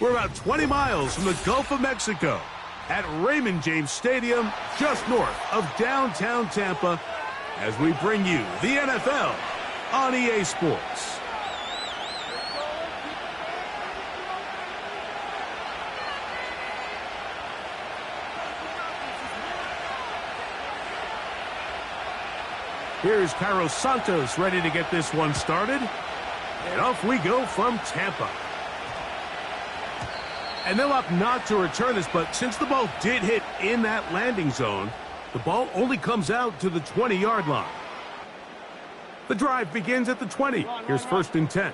We're about 20 miles from the Gulf of Mexico at Raymond James Stadium, just north of downtown Tampa, as we bring you the NFL on EA Sports. Here's Carlos Santos ready to get this one started. And off we go from Tampa. And they'll opt not to return this, but since the ball did hit in that landing zone, the ball only comes out to the 20-yard line. The drive begins at the 20. Here's 1st and 10.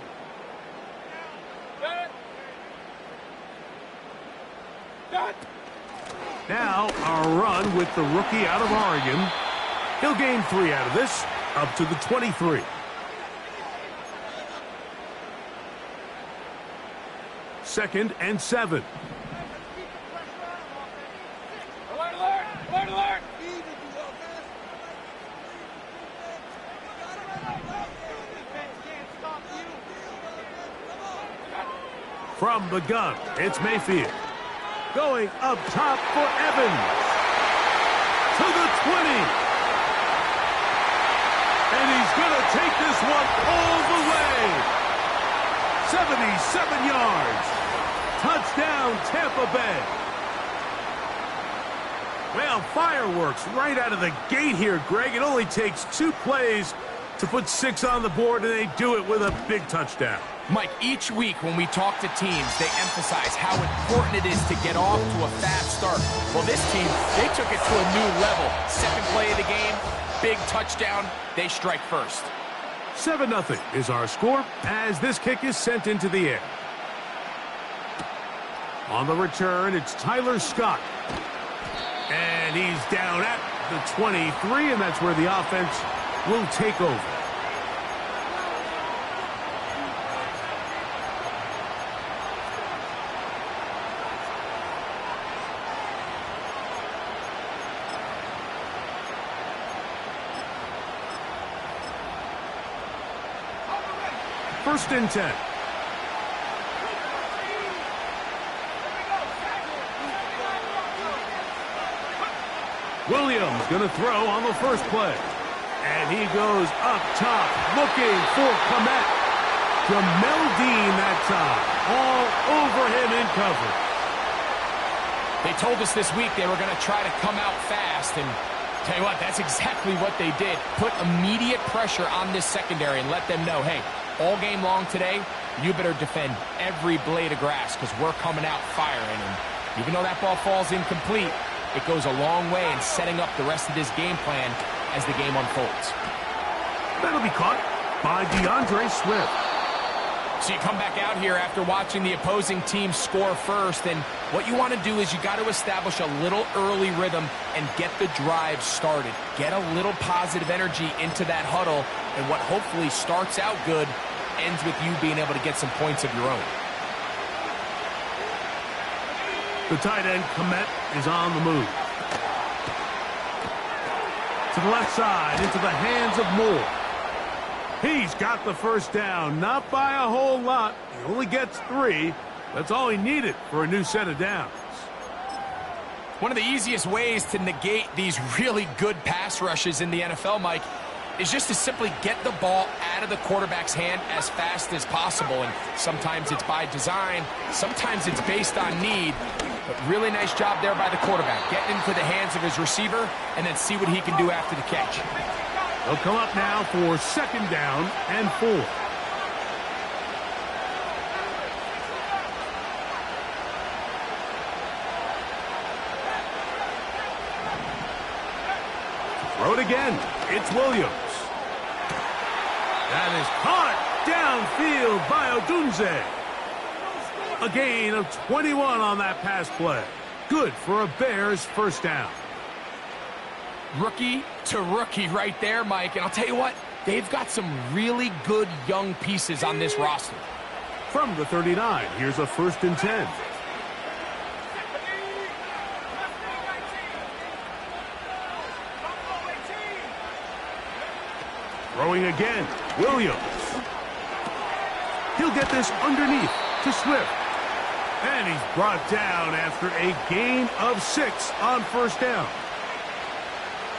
Now, our run with the rookie out of Oregon. He'll gain 3 out of this, up to the 23. Second and 7. Alert, alert, alert, alert. From the gun, it's Mayfield. Going up top for Evans. To the 20. And he's going to take this one all the way. 77 yards. Touchdown, Tampa Bay. Well, fireworks right out of the gate here, Greg. It only takes 2 plays to put 6 on the board, and they do it with a big touchdown. Mike, each week when we talk to teams, they emphasize how important it is to get off to a fast start. Well, this team, they took it to a new level. 2nd play of the game, big touchdown, they strike first. 7-0 is our score as this kick is sent into the air. On the return, it's Tyler Scott. And he's down at the 23, and that's where the offense will take over. First and 10. Williams going to throw on the first play. And he goes up top looking for Komet. Jamel Dean that time. All over him in coverage. They told us this week they were going to try to come out fast, and tell you what, that's exactly what they did. Put immediate pressure on this secondary and let them know, hey, all game long today, you better defend every blade of grass because we're coming out firing. And even though that ball falls incomplete, it goes a long way in setting up the rest of this game plan as the game unfolds. That'll be caught by DeAndre Swift. So you come back out here after watching the opposing team score first, and what you want to do is you got to establish a little early rhythm and get the drive started. Get a little positive energy into that huddle, and what hopefully starts out good ends with you being able to get some points of your own. The tight end, Komet, is on the move. To the left side, into the hands of Moore. He's got the first down, not by a whole lot. He only gets 3. That's all he needed for a new set of downs. One of the easiest ways to negate these really good pass rushes in the NFL, Mike, is just to simply get the ball out of the quarterback's hand as fast as possible. And sometimes it's by design, sometimes it's based on need. But really nice job there by the quarterback, getting into the hands of his receiver and then see what he can do after the catch. They'll come up now for 2nd down and 4. Throw it again. It's Williams. That is caught downfield by Odunze. A gain of 21 on that pass play. Good for a Bears first down. Rookie to rookie right there, Mike. And I'll tell you what, they've got some really good young pieces on this roster. From the 39, here's a 1st and 10. Throwing again, Williams. He'll get this underneath to Swift. And he's brought down after a gain of 6 on first down.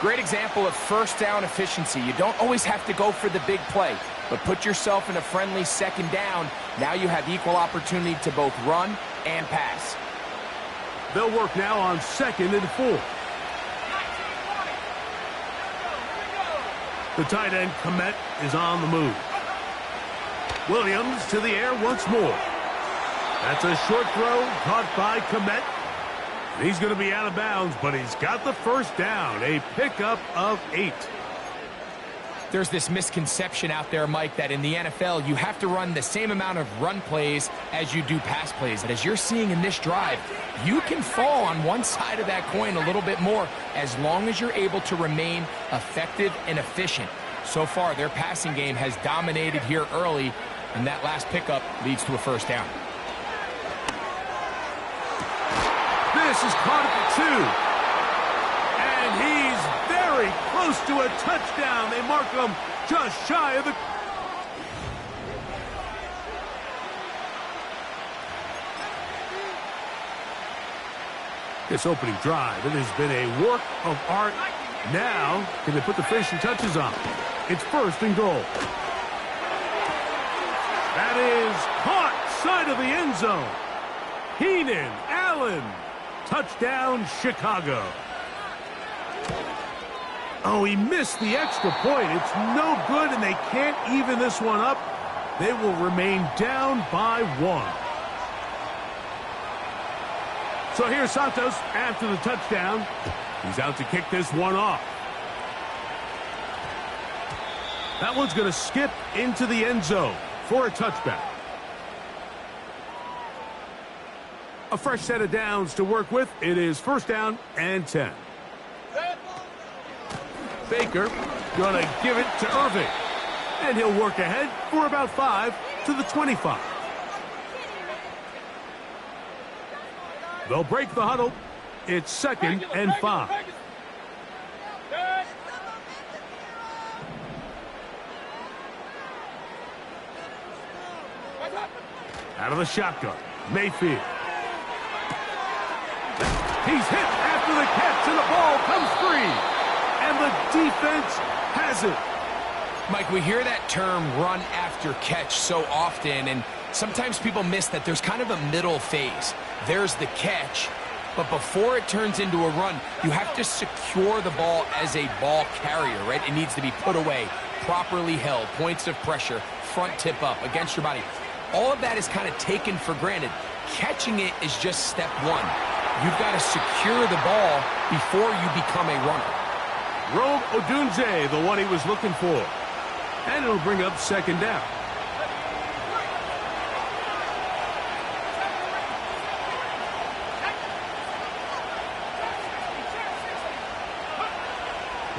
Great example of first down efficiency. You don't always have to go for the big play, but put yourself in a friendly second down. Now you have equal opportunity to both run and pass. They'll work now on 2nd and 4. The tight end, Komet, is on the move. Williams to the air once more. That's a short throw caught by Komet. He's going to be out of bounds, but he's got the first down, a pickup of 8. There's this misconception out there, Mike, that in the NFL, you have to run the same amount of run plays as you do pass plays. And as you're seeing in this drive, you can fall on one side of that coin a little bit more as long as you're able to remain effective and efficient. So far, their passing game has dominated here early, and that last pickup leads to a first down. This is caught at the 2. And he's very close to a touchdown. They mark him just shy of the... This opening drive, it has been a work of art. Now, can they put the finishing touches on? It's 1st and goal. That is caught side of the end zone. Keenan Allen. Touchdown, Chicago. Oh, he missed the extra point. It's no good, and they can't even this one up. They will remain down by 1. So here's Santos after the touchdown. He's out to kick this one off. That one's going to skip into the end zone for a touchback. A fresh set of downs to work with. It is 1st down and 10. Baker going to give it to Irving. And he'll work ahead for about 5 to the 25. They'll break the huddle. It's 2nd and 5. Out of the shotgun, Mayfield. He's hit after the catch, and the ball comes free. And the defense has it. Mike, we hear that term run after catch so often, and sometimes people miss that there's kind of a middle phase. There's the catch, but before it turns into a run, you have to secure the ball as a ball carrier, right? It needs to be put away, properly held, points of pressure, front tip up against your body. All of that is kind of taken for granted. Catching it is just step 1. You've got to secure the ball before you become a runner. Rome Odunze, the one he was looking for. And it'll bring up 2nd down.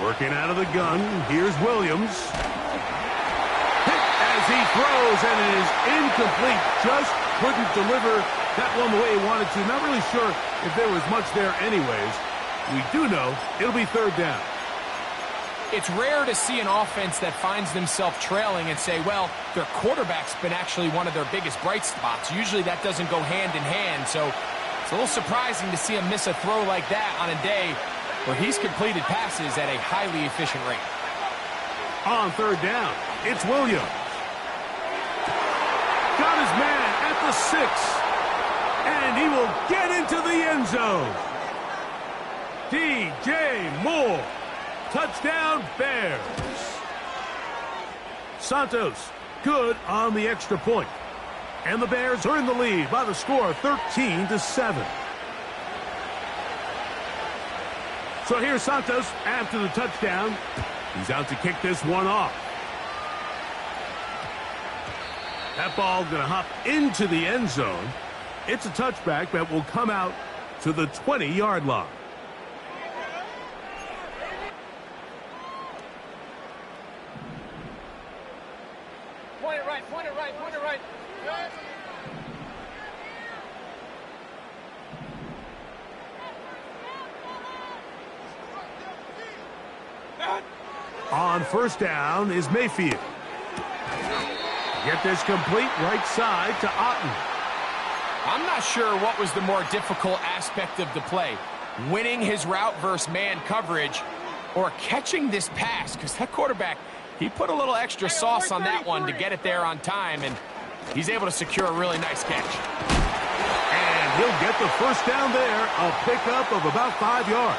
Working out of the gun, here's Williams. Hit as he throws, and it is incomplete. Just couldn't deliver that one the way he wanted to. Not really sure if there was much there anyways. We do know it'll be 3rd down. It's rare to see an offense that finds themselves trailing and say, well, their quarterback's been actually one of their biggest bright spots. Usually that doesn't go hand in hand, so it's a little surprising to see him miss a throw like that on a day where he's completed passes at a highly efficient rate. On 3rd down, it's Williams. Got his man at the 6, and he will get into the end zone. DJ Moore. Touchdown, Bears. Santos, good on the extra point. And the Bears are in the lead by the score of 13-7. So here's Santos after the touchdown. He's out to kick this one off. That ball going to hop into the end zone. It's a touchback that will come out to the 20-yard line. Point it right, point it right, point it right. On 1st down is Mayfield. Get this complete right side to Otten. I'm not sure what was the more difficult aspect of the play, winning his route versus man coverage or catching this pass, because that quarterback, he put a little extra sauce on that one to get it there on time, and he's able to secure a really nice catch. And he'll get the first down there, a pickup of about 5 yards.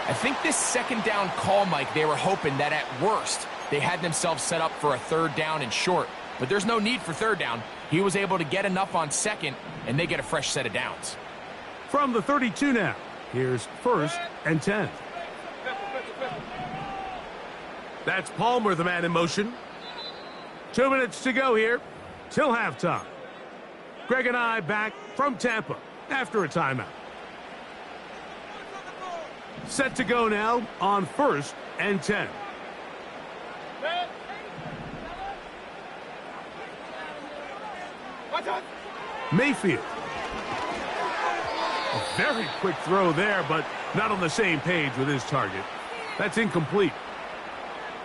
I think this second down call, Mike, they were hoping that at worst they had themselves set up for a third down and short. But there's no need for third down. He was able to get enough on second, and they get a fresh set of downs. From the 32 now, here's 1st and 10. That's Palmer, the man in motion. 2 minutes to go here till halftime. Greg and I back from Tampa after a timeout. Set to go now on 1st and 10. Mayfield. A very quick throw there, but not on the same page with his target. That's incomplete.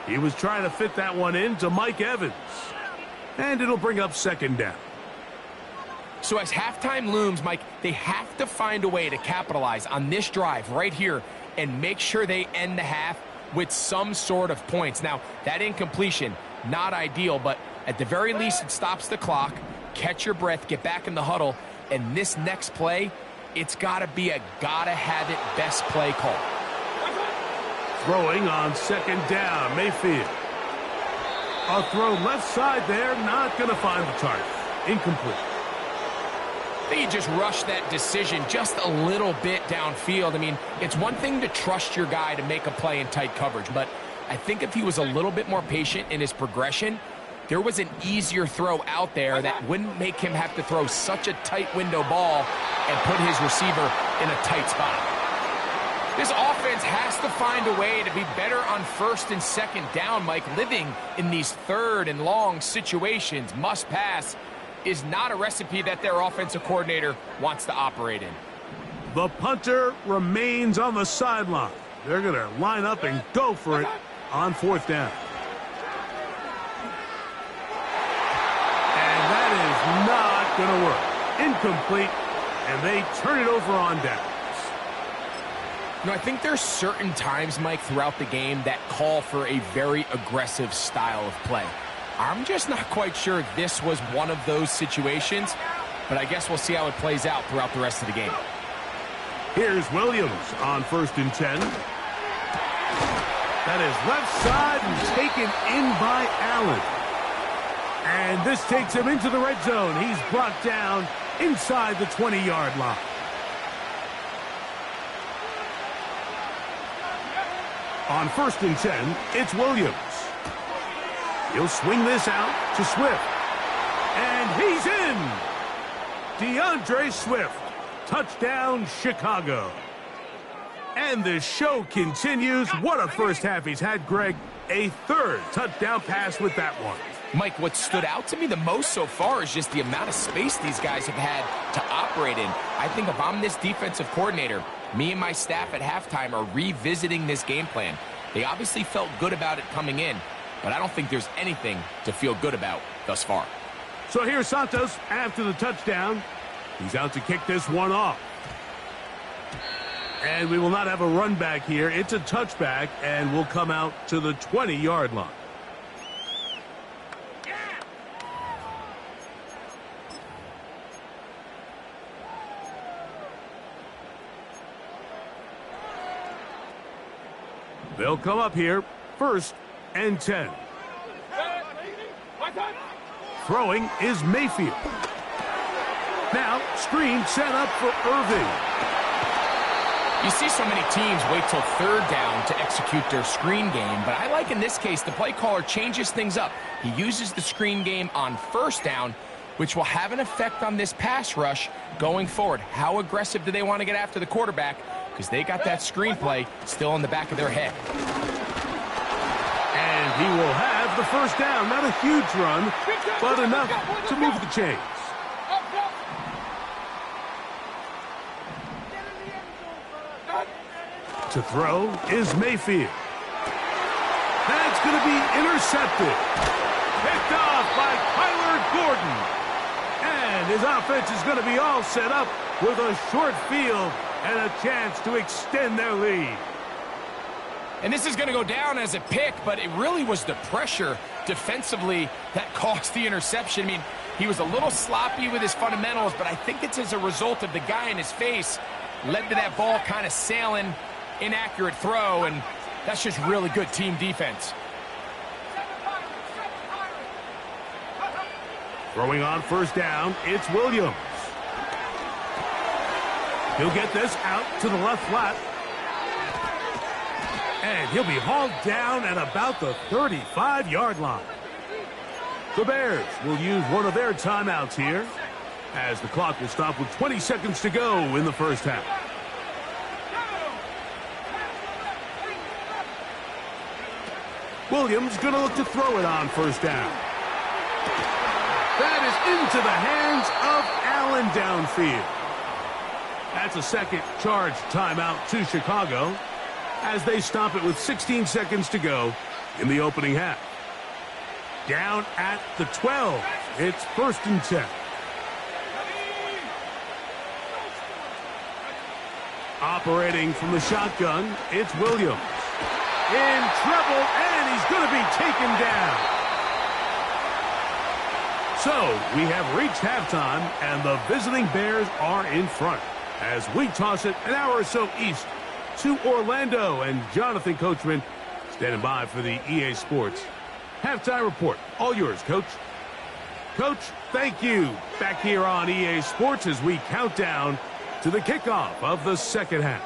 He was trying to fit that one in to Mike Evans. And it'll bring up second down. So as halftime looms, Mike, they have to find a way to capitalize on this drive right here and make sure they end the half with some sort of points. Now, that incompletion, not ideal, but at the very least it stops the clock. Catch your breath, get back in the huddle, and this next play, it's got to be a gotta-have-it best play call. Throwing on second down, Mayfield. A throw left side there, not going to find the target. Incomplete. I think he just rushed that decision just a little bit downfield. I mean, it's one thing to trust your guy to make a play in tight coverage, but I think if he was a little bit more patient in his progression, there was an easier throw out there that wouldn't make him have to throw such a tight window ball and put his receiver in a tight spot. This offense has to find a way to be better on 1st and 2nd down, Mike. Living in these 3rd and long situations, must pass, is not a recipe that their offensive coordinator wants to operate in. The punter remains on the sideline. They're going to line up and go for it on 4th down. And that is not going to work. Incomplete, and they turn it over on downs. You know, I think there's certain times, Mike, throughout the game that call for a very aggressive style of play. I'm just not quite sure this was one of those situations, but I guess we'll see how it plays out throughout the rest of the game. Here's Williams on 1st and 10. That is left side and taken in by Allen. And this takes him into the red zone. He's brought down inside the 20-yard line. On 1st and 10, it's Williams. He'll swing this out to Swift. And he's in! DeAndre Swift. Touchdown, Chicago. And the show continues. What a first half he's had, Greg. A 3rd touchdown pass with that one. Mike, what stood out to me the most so far is just the amount of space these guys have had to operate in. I think if I'm this defensive coordinator, me and my staff at halftime are revisiting this game plan. They obviously felt good about it coming in, but I don't think there's anything to feel good about thus far. So here's Santos after the touchdown. He's out to kick this one off. And we will not have a run back here. It's a touchback, and we'll come out to the 20-yard line. They'll come up here, 1st and 10. Throwing is Mayfield. Now, screen set up for Irving. You see so many teams wait till 3rd down to execute their screen game, but I like in this case the play caller changes things up. He uses the screen game on 1st down, which will have an effect on this pass rush going forward. How aggressive do they want to get after the quarterback? Because they got that screenplay still in the back of their head. And he will have the 1st down. Not a huge run, but enough to move the chains. To throw is Mayfield. That's going to be intercepted. Picked off by Kyler Gordon. And And his offense is going to be all set up with a short field and a chance to extend their lead. And this is going to go down as a pick, but it really was the pressure defensively that caused the interception. I mean, he was a little sloppy with his fundamentals, but I think it's as a result of the guy in his face led to that ball kind of sailing, inaccurate throw, and that's just really good team defense. Throwing on first down, it's Williams. He'll get this out to the left flat. And he'll be hauled down at about the 35-yard line. The Bears will use one of their timeouts here, as the clock will stop with 20 seconds to go in the first half. Williams going to look to throw it on first down. That is into the hands of Allen downfield. That's a second charge timeout to Chicago as they stop it with 16 seconds to go in the opening half. Down at the 12. It's 1st and 10. Operating from the shotgun, it's Williams. In trouble, and he's going to be taken down. So, we have reached halftime, and the visiting Bears are in front as we toss it an hour or so east to Orlando, and Jonathan Coachman standing by for the EA Sports halftime report. All yours, Coach. Coach, thank you. Back here on EA Sports as we count down to the kickoff of the second half.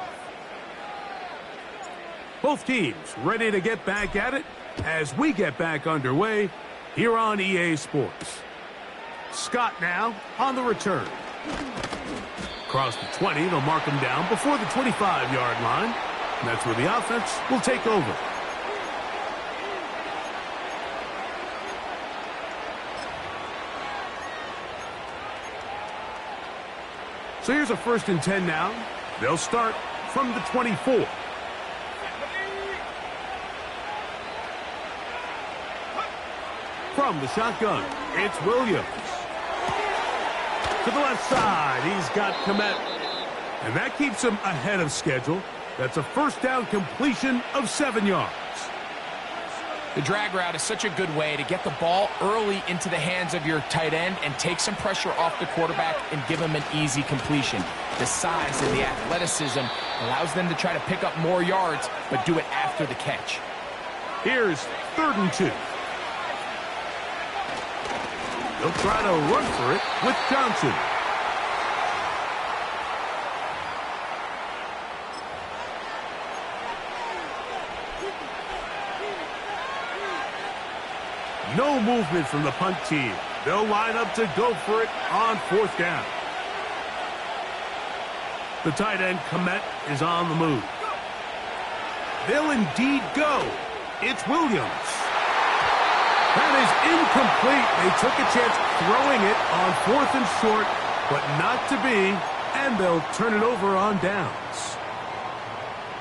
Both teams ready to get back at it as we get back underway here on EA Sports. Scott now on the return. Across the 20, they'll mark him down before the 25-yard line. And that's where the offense will take over. So here's a 1st and 10 now. They'll start from the 24. From the shotgun, it's Williams. To the left side, he's got Komet. And that keeps him ahead of schedule. That's a first down completion of 7 yards. The drag route is such a good way to get the ball early into the hands of your tight end and take some pressure off the quarterback and give him an easy completion. The size and the athleticism allows them to try to pick up more yards, but do it after the catch. Here's 3rd and 2. They'll try to run for it with Johnson. No movement from the punt team. They'll line up to go for it on 4th down. The tight end, Komet, is on the move. They'll indeed go. It's Williams. That is incomplete. They took a chance throwing it on 4th and short, but not to be, and they'll turn it over on downs.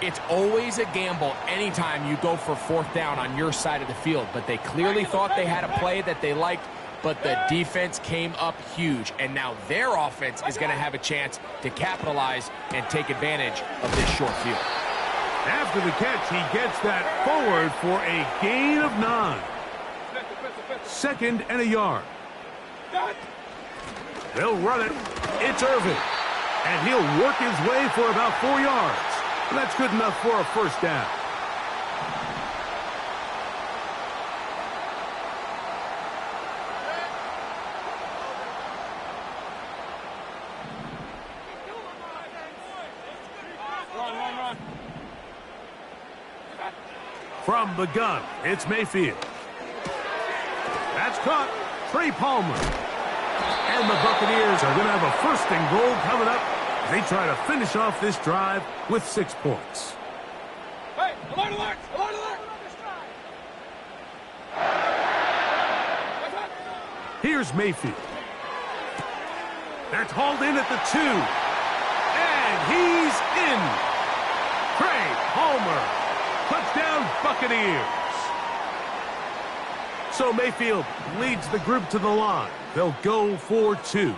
It's always a gamble anytime you go for 4th down on your side of the field, but they clearly thought they had a play that they liked, but the defense came up huge, and now their offense is going to have a chance to capitalize and take advantage of this short field. After the catch, he gets that forward for a gain of 9. 2nd and a yard. They'll run it. It's Irvin. And he'll work his way for about 4 yards. That's good enough for a first down. From the gun, it's Mayfield. That's caught. Trey Palmer. And the Buccaneers are going to have a 1st and goal coming up. They try to finish off this drive with 6 points. Hey, alert, alert, alert, alert. Here's Mayfield. That's hauled in at the 2. And he's in. Trey Palmer. Touchdown, Buccaneers. So Mayfield leads the group to the line. They'll go for 2.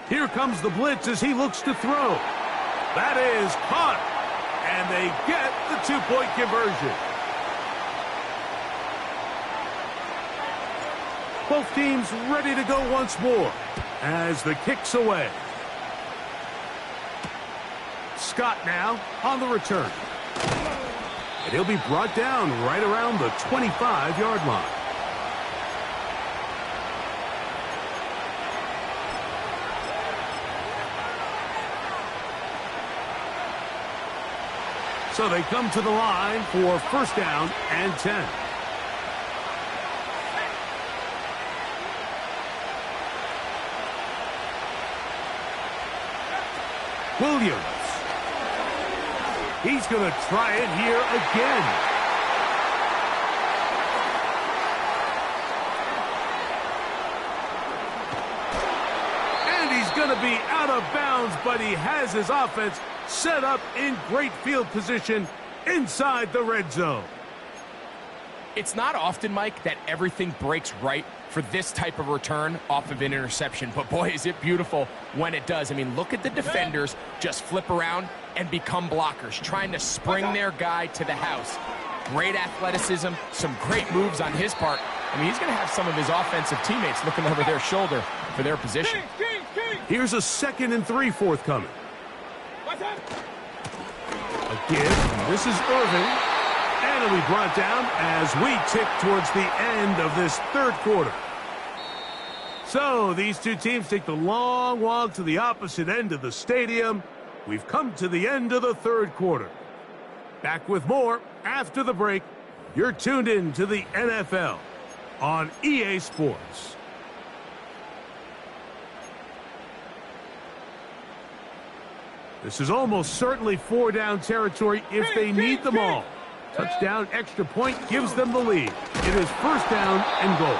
Here comes the blitz as he looks to throw. That is caught, and they get the two-point conversion. Both teams ready to go once more as the kick's away. Scott now on the return. And he'll be brought down right around the 25-yard line. So they come to the line for first down and 10. Williams. He's going to try it here again. And he's going to be out of bounds, but he has his offense set up in great field position inside the red zone. It's not often, Mike, that everything breaks right for this type of return off of an interception. But, boy, is it beautiful when it does. I mean, look at the defenders just flip around and become blockers, trying to spring their guy to the house. Great athleticism, some great moves on his part. I mean, he's going to have some of his offensive teammates looking over their shoulder for their position. Here's a 2nd and 3 forthcoming. Again, this is Irving. And it'll be brought down as we tick towards the end of this third quarter. So these two teams take the long walk to the opposite end of the stadium. We've come to the end of the third quarter. Back with more after the break. You're tuned in to the NFL on EA Sports. This is almost certainly 4-down territory if they need them all. Touchdown, extra point gives them the lead. It is first down and goal.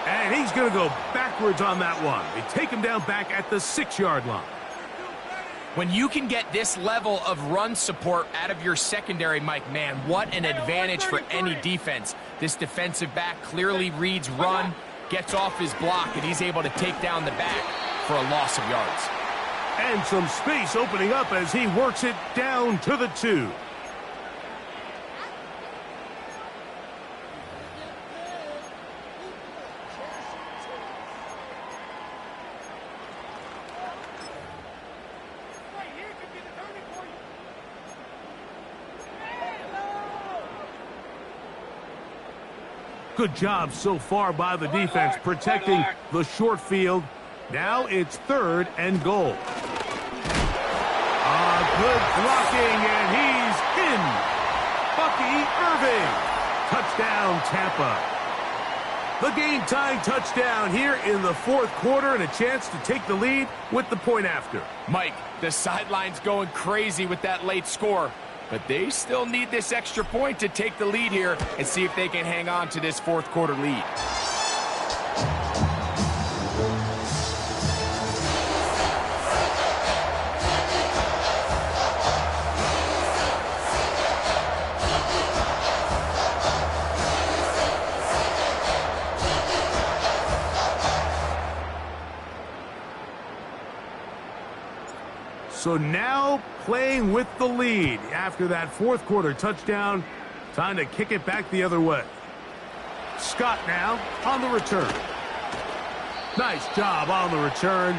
And he's going to go backwards on that one. They take him down back at the 6-yard line. When you can get this level of run support out of your secondary, Mike, man, what an advantage for any defense. This defensive back clearly reads run, gets off his block, and he's able to take down the back for a loss of yards. And some space opening up as he works it down to the 2. Good job so far by the defense protecting the short field. Now it's 3rd and goal. Good blocking, and he's in. Bucky Irving. Touchdown, Tampa. The game-tying touchdown here in the fourth quarter and a chance to take the lead with the point after. Mike, the sideline's going crazy with that late score. But they still need this extra point to take the lead here and see if they can hang on to this fourth quarter lead. So now playing with the lead after that fourth quarter touchdown. Time to kick it back the other way. Scott now on the return. Nice job on the return.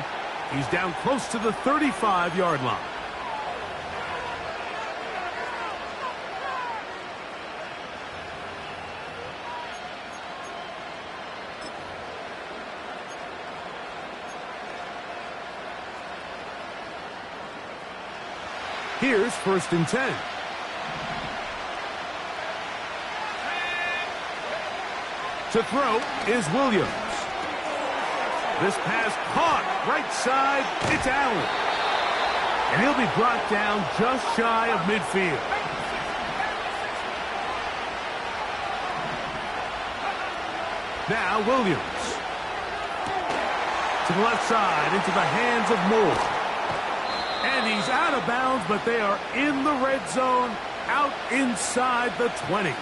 He's down close to the 35-yard line. Here's 1st and 10. To throw is Williams. This pass caught right side. It's Allen. And he'll be brought down just shy of midfield. Now Williams. To the left side into the hands of Moore. And he's out of bounds, but they are in the red zone, out inside the 20.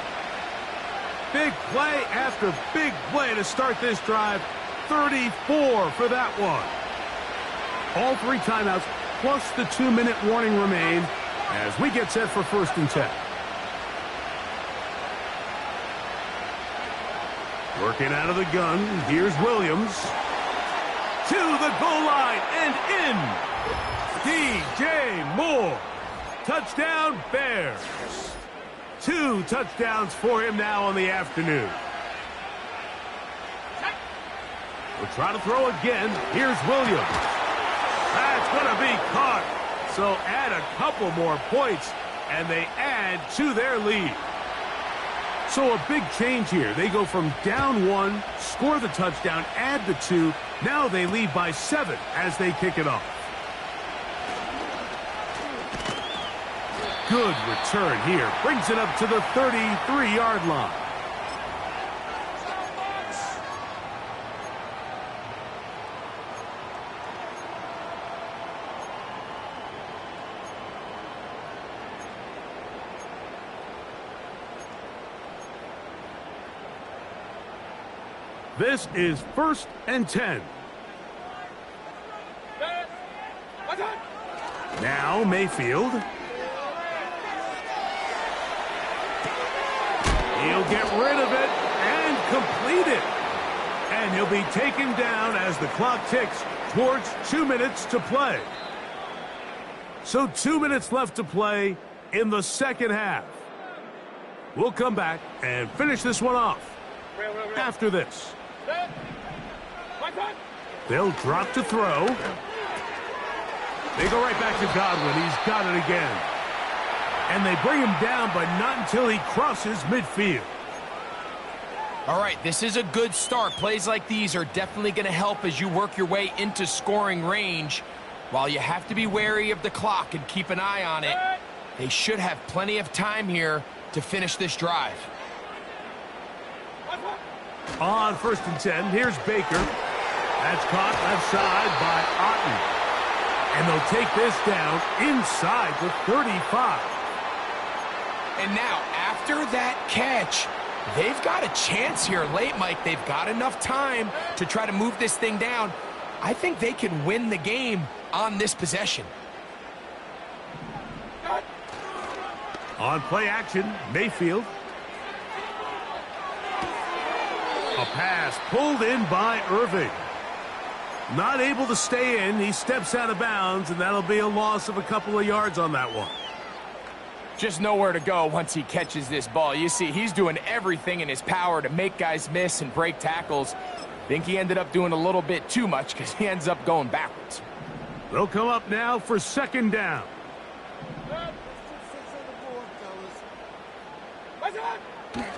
Big play after big play to start this drive. 34 for that one. All 3 timeouts plus the 2-minute warning remain as we get set for 1st and 10. Working out of the gun, here's Williams. To the goal line and in. DJ Moore. Touchdown, Bears. 2 touchdowns for him now on the afternoon. We'll try to throw again. Here's Williams. That's going to be caught. So add a couple more points, and they add to their lead. So a big change here. They go from down 1, score the touchdown, add the 2. Now they lead by 7 as they kick it off. Good return here. Brings it up to the 33-yard line. This is 1st and 10. Now Mayfield. He'll get rid of it and complete it. And he'll be taken down as the clock ticks towards 2 minutes to play. So 2 minutes left to play in the second half. We'll come back and finish this one off after this. They'll drop to throw. They go right back to Godwin. He's got it again. And they bring him down, but not until he crosses midfield. All right, this is a good start. Plays like these are definitely going to help as you work your way into scoring range. While you have to be wary of the clock and keep an eye on it, they should have plenty of time here to finish this drive. On 1st and 10, here's Baker. That's caught left side by Otten. And they'll take this down inside the 35. And now, after that catch, they've got a chance here late, Mike. They've got enough time to try to move this thing down. I think they can win the game on this possession. On play action, Mayfield. A pass pulled in by Irving. Not able to stay in. He steps out of bounds, and that'll be a loss of a couple of yards on that one. Just nowhere to go once he catches this ball. You see, he's doing everything in his power to make guys miss and break tackles. I think he ended up doing a little bit too much because he ends up going backwards. They'll come up now for 2nd down.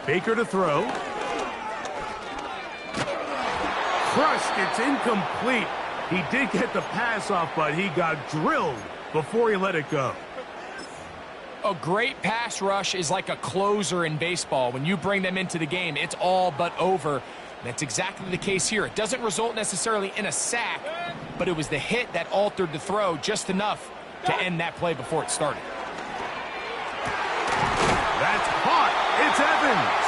Baker to throw. Crushed, it's incomplete. He did get the pass off, but he got drilled before he let it go. A great pass rush is like a closer in baseball. When you bring them into the game, it's all but over. And that's exactly the case here. It doesn't result necessarily in a sack, but it was the hit that altered the throw just enough to end that play before it started. That's caught. It's Evans.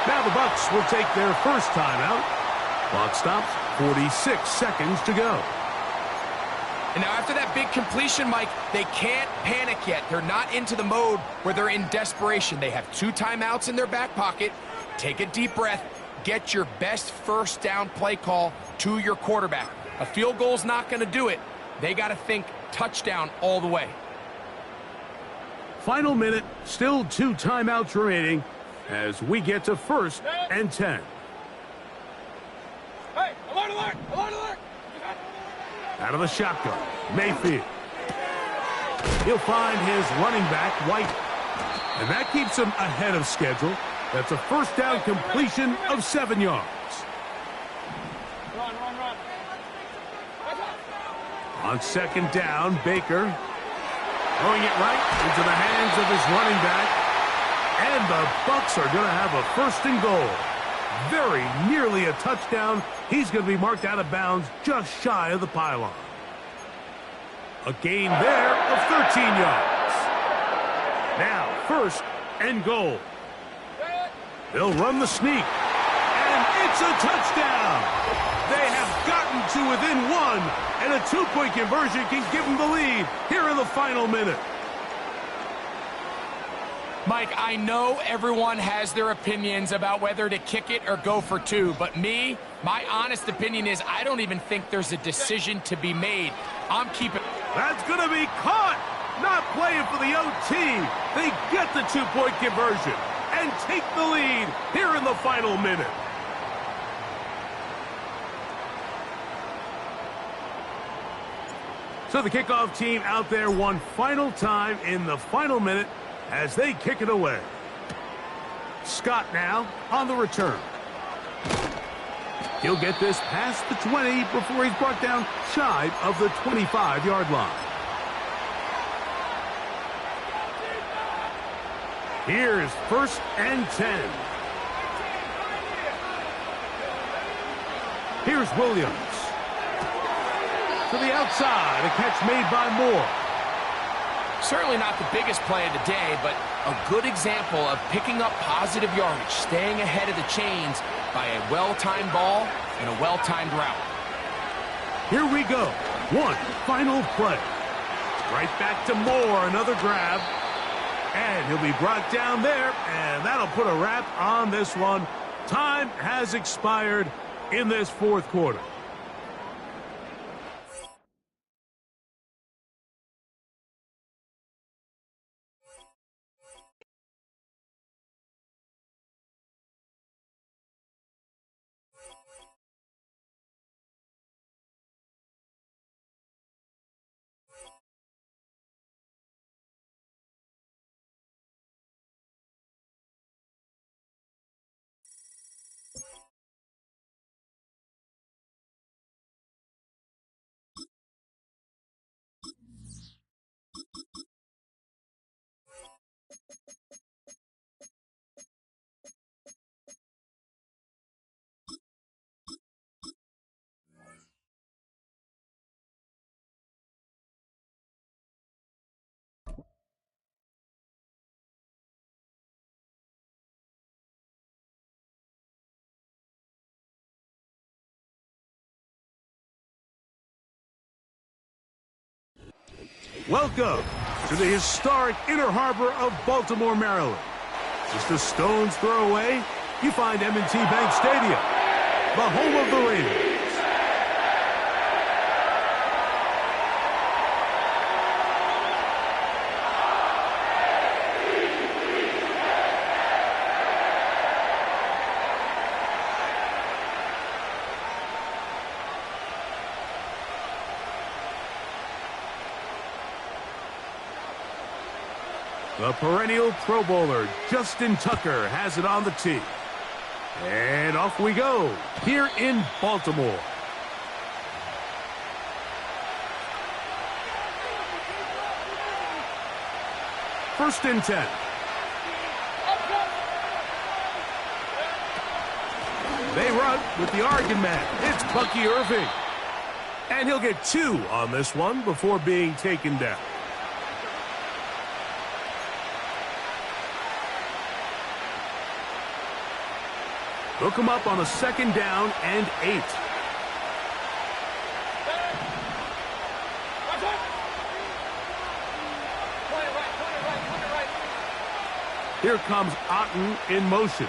Now the Bucs will take their first timeout. Clock stops, 46 seconds to go. And now after that big completion, Mike, they can't panic yet. They're not into the mode where they're in desperation. They have 2 timeouts in their back pocket. Take a deep breath. Get your best first down play call to your quarterback. A field goal's not going to do it. They got to think touchdown all the way. Final minute, still 2 timeouts remaining as we get to 1st and 10. Hey, alert, alert, alert, alert! Out of the shotgun, Mayfield. He'll find his running back, White. And that keeps him ahead of schedule. That's a first down completion of 7 yards. Run, run, run. On 2nd down, Baker. Throwing it right into the hands of his running back. And the Bucs are going to have a 1st and goal. Very nearly a touchdown. He's going to be marked out of bounds just shy of the pylon. A gain there of 13 yards. Now, 1st and goal. They'll run the sneak. And it's a touchdown. They have gotten to within one, and a two-point conversion can give them the lead here in the final minute. Mike, I know everyone has their opinions about whether to kick it or go for two, but my honest opinion is I don't even think there's a decision to be made. I'm keeping... That's going to be caught! Not playing for the OT. They get the two-point conversion and take the lead here in the final minute. So the kickoff team out there one final time in the final minute as they kick it away. Scott now on the return. He'll get this past the 20 before he's brought down shy of the 25-yard line. Here's 1st and 10. Here's Williams. To the outside, a catch made by Moore. Certainly not the biggest play of the day, but a good example of picking up positive yardage, staying ahead of the chains by a well-timed ball and a well-timed route. Here we go. One final play. Right back to Moore, another grab. And he'll be brought down there, and that'll put a wrap on this one. Time has expired in this fourth quarter. Welcome to the historic Inner Harbor of Baltimore, Maryland. Just a stone's throw away, you find M&T Bank Stadium, the home of the Raiders. The perennial Pro Bowler, Justin Tucker, has it on the tee. And off we go, here in Baltimore. First and 10. They run with the Oregon man. It's Bucky Irving. And he'll get 2 on this one before being taken down. They'll come up on a 2nd down and 8. Here comes Otten in motion.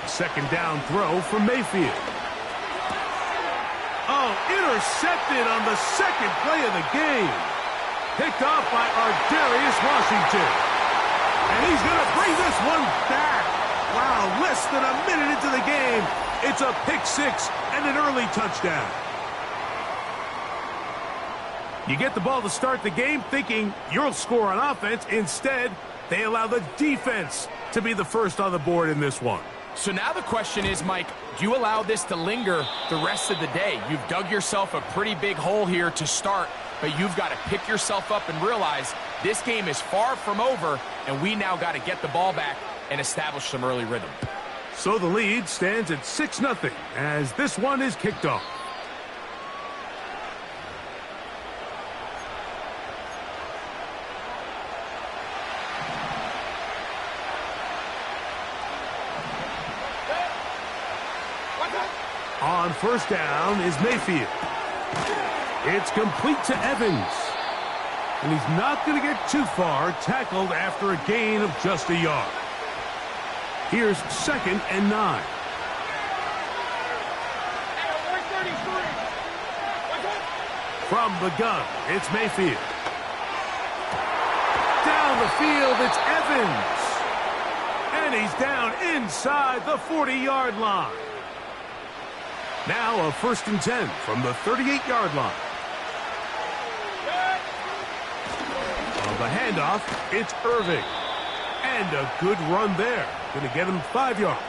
2nd down throw from Mayfield. Oh, intercepted on the 2nd play of the game. Picked off by Ardarius Washington. And he's going to bring this one back. Wow, less than a minute into the game, it's a pick 6 and an early touchdown. You get the ball to start the game thinking you'll score on offense. Instead, they allow the defense to be the first on the board in this one. So now the question is, Mike, do you allow this to linger the rest of the day? You've dug yourself a pretty big hole here to start, but you've got to pick yourself up and realize this game is far from over, and we now got to get the ball back and establish some early rhythm. So the lead stands at 6-0 as this one is kicked off. On first down is Mayfield. It's complete to Evans. And he's not going to get too far, tackled after a gain of just a yard. Here's 2nd and 9. From the gun, it's Mayfield. Down the field, it's Evans. And he's down inside the 40-yard line. Now a 1st and 10 from the 38-yard line. On the handoff, it's Irving. And a good run there. Going to get him 5 yards.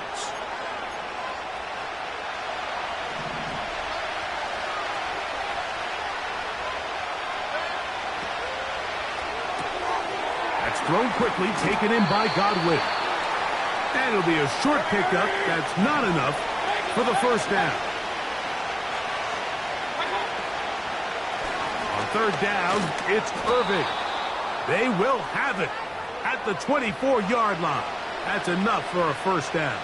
That's thrown quickly, taken in by Godwin. And it'll be a short pickup. That's not enough for the 1st down. On 3rd down, it's Irving. They will have it at the 24-yard line. That's enough for a 1st down.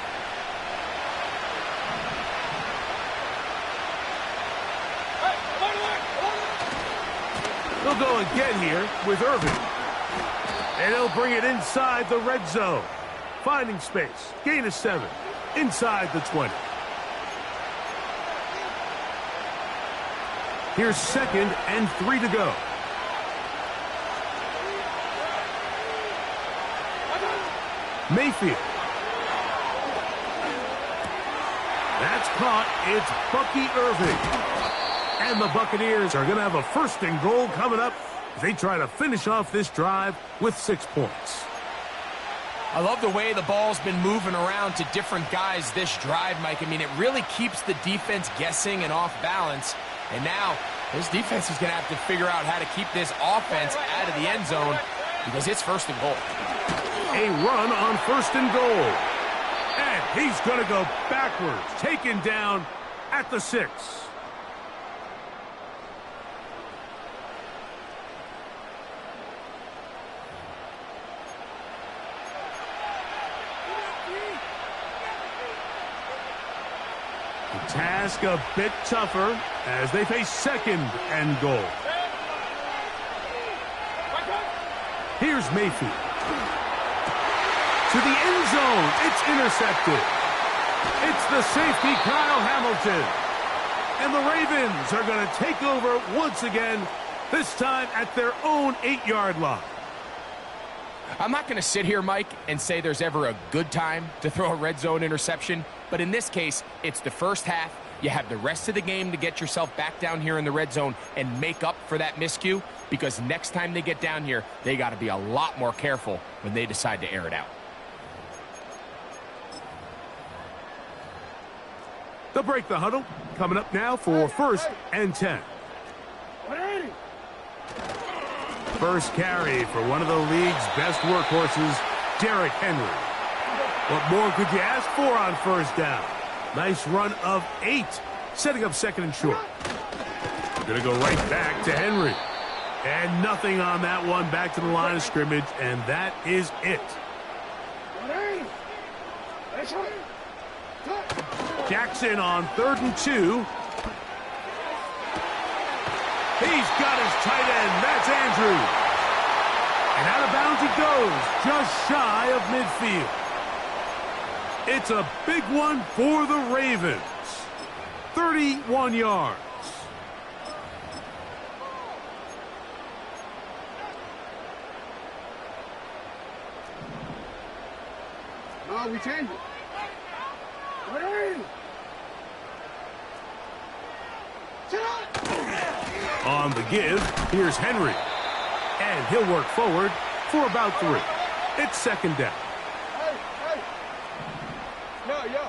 They'll go again here with Irving. And he'll bring it inside the red zone. Finding space. Gain of 7. Inside the 20. Here's 2nd and 3 to go. Mayfield. That's caught. It's Bucky Irving. And the Buccaneers are going to have a 1st and goal coming up as they try to finish off this drive with 6 points. I love the way the ball's been moving around to different guys this drive, Mike. I mean, it really keeps the defense guessing and off balance. And now this defense is going to have to figure out how to keep this offense out of the end zone because it's 1st and goal. A run on 1st and goal. And he's going to go backwards, taken down at the 6. The task a bit tougher as they face 2nd and goal. Here's Mayfield. To the end zone, it's intercepted. It's the safety, Kyle Hamilton. And the Ravens are going to take over once again, this time at their own 8-yard line. I'm not going to sit here, Mike, and say there's ever a good time to throw a red zone interception, but in this case, it's the 1st half. You have the rest of the game to get yourself back down here in the red zone and make up for that miscue, because next time they get down here, they got to be a lot more careful when they decide to air it out. They'll break the huddle. Coming up now for 1st and 10. First carry for one of the league's best workhorses, Derrick Henry. What more could you ask for on 1st down? Nice run of 8, setting up 2nd and short. Going to go right back to Henry. And nothing on that one, back to the line of scrimmage, and that is it. Jackson on 3rd and 2. He's got his tight end. That's Andrew. And out of bounds he goes, just shy of midfield. It's a big one for the Ravens. 31 yards. No, we changed it. On the give, here's Henry. And he'll work forward for about 3. It's 2nd down. Hey. Yo.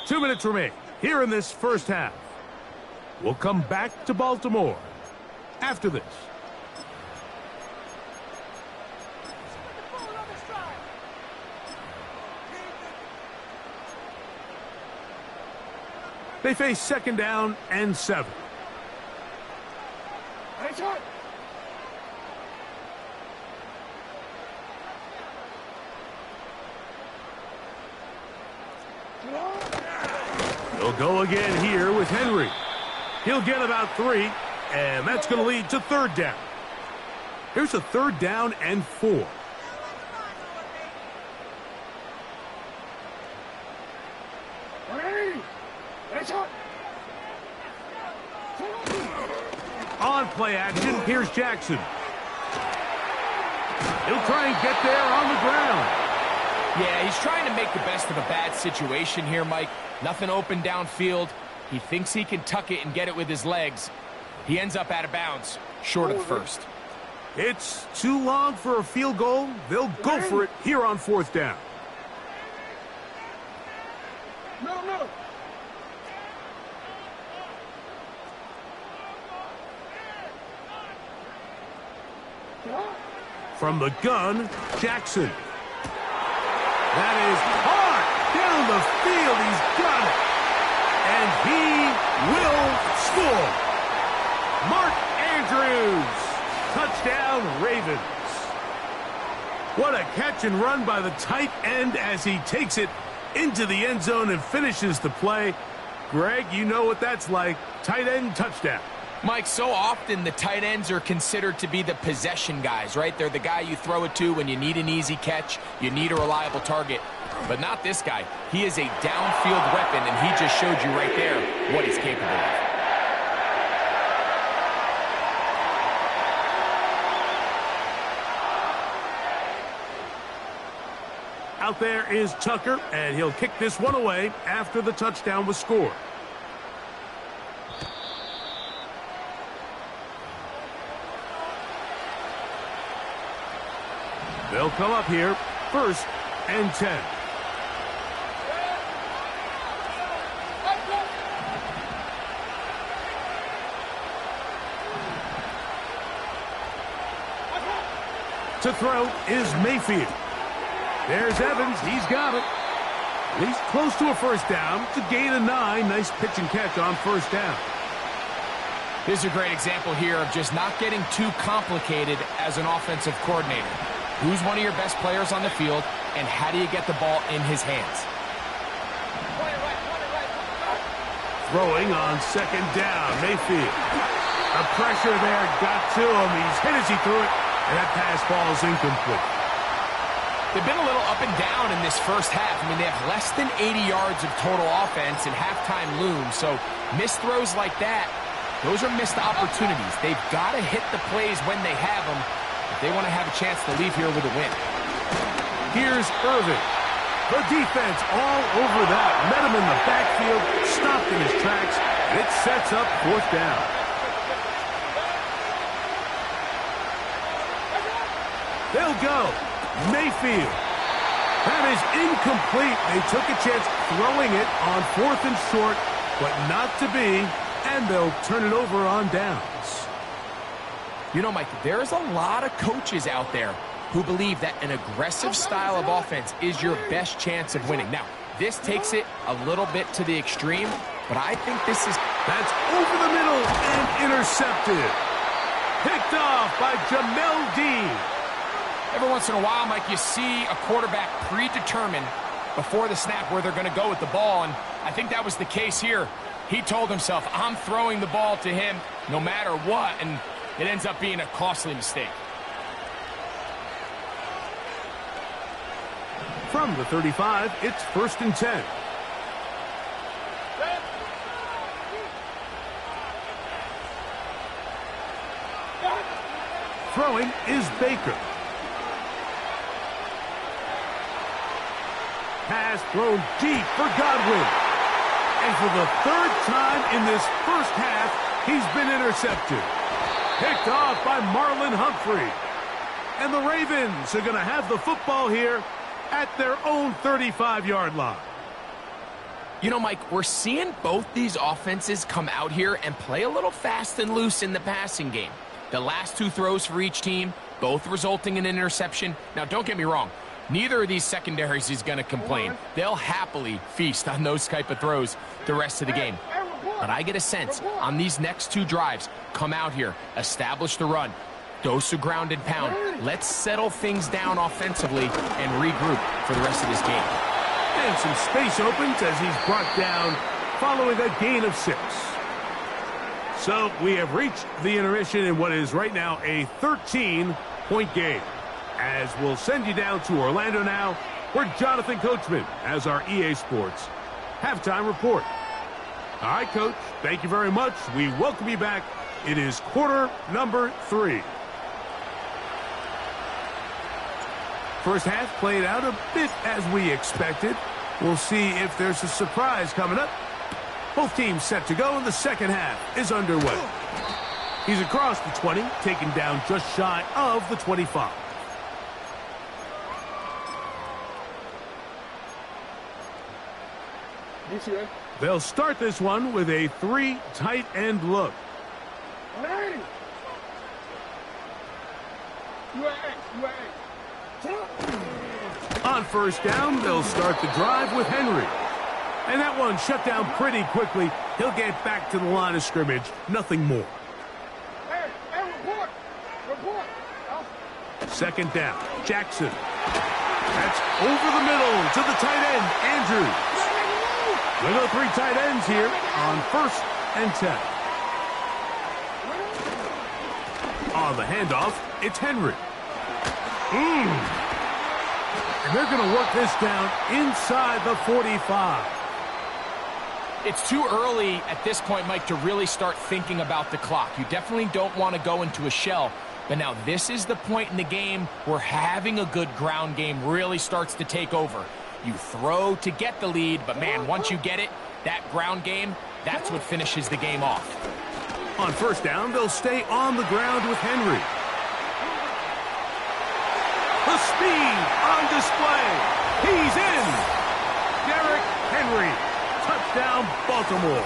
Two minutes remain here in this 1st half. We'll come back to Baltimore after this. They face 2nd down and 7. They'll go again here with Henry. He'll get about 3, and that's going to lead to 3rd down. Here's a 3rd down and 4. On play action, here's Jackson. He'll try and get there on the ground. Yeah, he's trying to make the best of a bad situation here, Mike. Nothing open downfield. He thinks he can tuck it and get it with his legs. He ends up out of bounds, short of the 1st. It's too long for a field goal. They'll go for it here on 4th down. No. From the gun, Jackson. That is hard down the field. He's got it. And he will score. Mark Andrews. Touchdown, Ravens. What a catch and run by the tight end as he takes it into the end zone and finishes the play. Greg, you know what that's like. Tight end touchdown. Mike, so often the tight ends are considered to be the possession guys, right? They're the guy you throw it to when you need an easy catch, you need a reliable target. But not this guy. He is a downfield weapon, and he just showed you right there what he's capable of. Out there is Tucker, and he'll kick this one away after the touchdown was scored. They'll come up here, 1st and 10. To throw is Mayfield. There's Evans. He's got it. He's close to a 1st down. It's a gain of 9. Nice pitch and catch on 1st down. This is a great example here of just not getting too complicated as an offensive coordinator. Who's one of your best players on the field, and how do you get the ball in his hands? Throwing on 2nd down, Mayfield. The pressure there got to him. He's hit as he threw it, and that pass falls incomplete. They've been a little up and down in this 1st half. I mean, they have less than 80 yards of total offense, and halftime looms. So missed throws like that, those are missed opportunities. They've got to hit the plays when they have them if they want to have a chance to leave here with a win. Here's Irvin. The defense all over that. Met him in the backfield, stopped in his tracks, and it sets up 4th down. They'll go. Mayfield. That is incomplete. They took a chance throwing it on 4th and short, but not to be, and they'll turn it over on downs. You know, Mike, there's a lot of coaches out there who believe that an aggressive style of offense is your best chance of winning. Now, this takes it a little bit to the extreme, but I think this is... That's over the middle and intercepted. Picked off by Jamel Dean. Every once in a while, Mike, you see a quarterback predetermined before the snap where they're going to go with the ball, and I think that was the case here. He told himself, I'm throwing the ball to him no matter what, and it ends up being a costly mistake. From the 35, it's 1st and 10. Throwing is Baker. Pass thrown deep for Godwin. And for the 3rd time in this 1st half, he's been intercepted. Picked off by Marlon Humphrey. And the Ravens are going to have the football here at their own 35-yard line. You know, Mike, we're seeing both these offenses come out here and play a little fast and loose in the passing game. The last 2 throws for each team, both resulting in an interception. Now, don't get me wrong. Neither of these secondaries is going to complain. They'll happily feast on those type of throws the rest of the game. But I get a sense on these next two drives, come out here, establish the run, dose of ground and pound. Let's settle things down offensively and regroup for the rest of this game. And some space opens as he's brought down following a gain of 6. So we have reached the intermission in what is right now a 13-point game. As we'll send you down to Orlando now, where Jonathan Coachman has our EA Sports halftime report. All right, Coach, thank you very much. We welcome you back. It is quarter number 3. First half played out a bit as we expected. We'll see if there's a surprise coming up. Both teams set to go, and the second half is underway. He's across the 20, taken down just shy of the 25. They'll start this one with a 3 tight end look. On first down, they'll start the drive with Henry. And that one shut down pretty quickly. He'll get back to the line of scrimmage. Nothing more. Second down, Jackson. That's over the middle to the tight end, Andrews. We go 3 tight ends here on 1st and 10. On the handoff, it's Henry. And they're going to work this down inside the 45. It's too early at this point, Mike, to really start thinking about the clock. You definitely don't want to go into a shell. But now this is the point in the game where having a good ground game really starts to take over. You throw to get the lead, but man, once you get it, that ground game, that's what finishes the game off. On first down, they'll stay on the ground with Henry. The speed on display. He's in. Derrick Henry. Touchdown, Baltimore.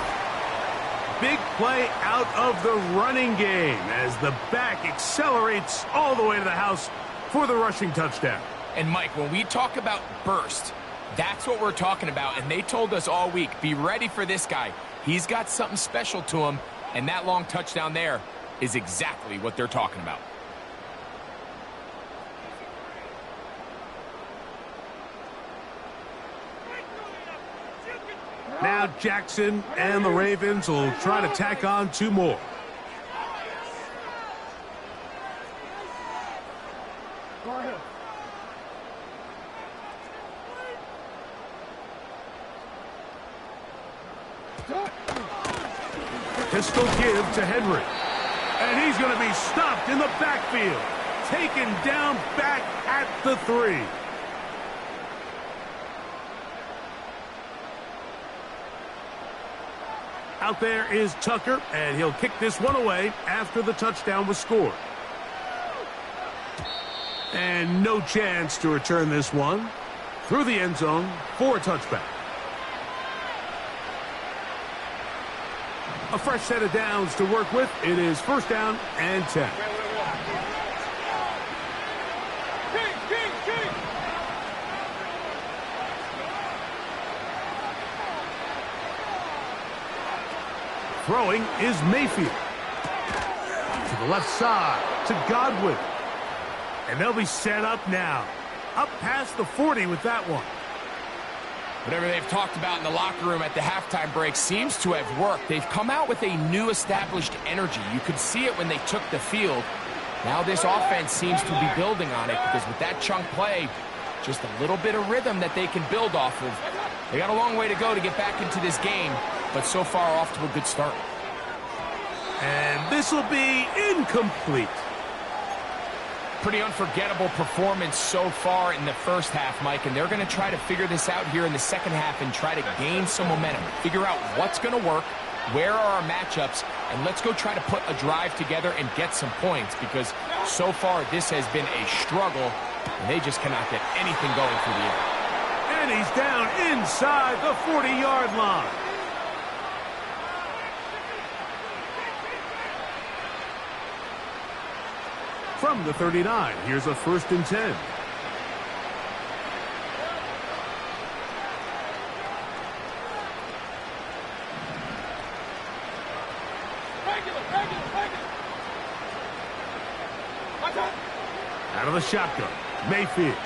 Big play out of the running game as the back accelerates all the way to the house for the rushing touchdown. And Mike, when we talk about burst, that's what we're talking about. And they told us all week, be ready for this guy. He's got something special to him. And that long touchdown there is exactly what they're talking about. Now Jackson and the Ravens will try to tack on 2 more. Pistol give to Henry. And he's going to be stopped in the backfield. Taken down back at the 3. Out there is Tucker, and he'll kick this one away after the touchdown was scored. And no chance to return this one through the end zone for a touchback. A fresh set of downs to work with. It is 1st down and 10. Throwing is Mayfield. To the left side, to Godwin. And they'll be set up now. Up past the 40 with that one. Whatever they've talked about in the locker room at the halftime break seems to have worked. They've come out with a new established energy. You could see it when they took the field. Now this offense seems to be building on it because with that chunk play, just a little bit of rhythm that they can build off of. They got a long way to go to get back into this game, but so far off to a good start. And this will be incomplete. Pretty unforgettable performance so far in the first half, Mike, and they're going to try to figure this out here in the second half and try to gain some momentum. Figure out what's going to work, where are our matchups, and let's go try to put a drive together and get some points because so far this has been a struggle, and they just cannot get anything going through the air. And he's down inside the 40-yard line. From the 39, here's a 1st and 10. Out of the shotgun, Mayfield.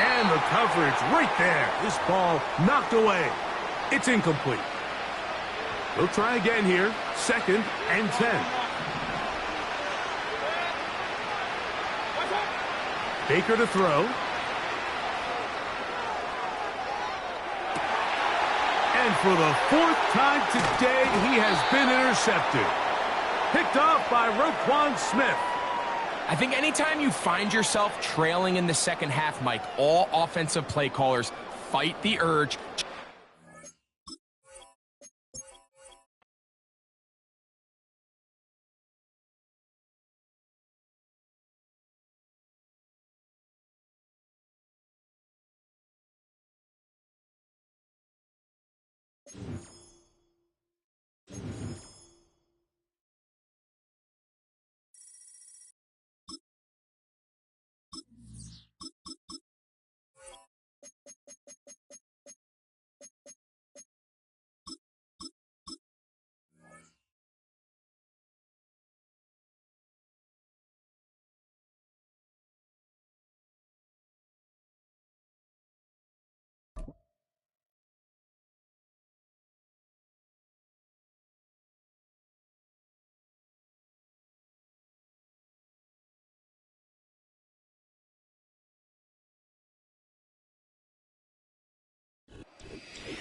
And the coverage right there. This ball knocked away. It's incomplete. He'll try again here. 2nd and 10. Baker to throw. And for the 4th time today, he has been intercepted. Picked off by Roquan Smith. I think anytime you find yourself trailing in the second half, Mike, all offensive play callers fight the urge.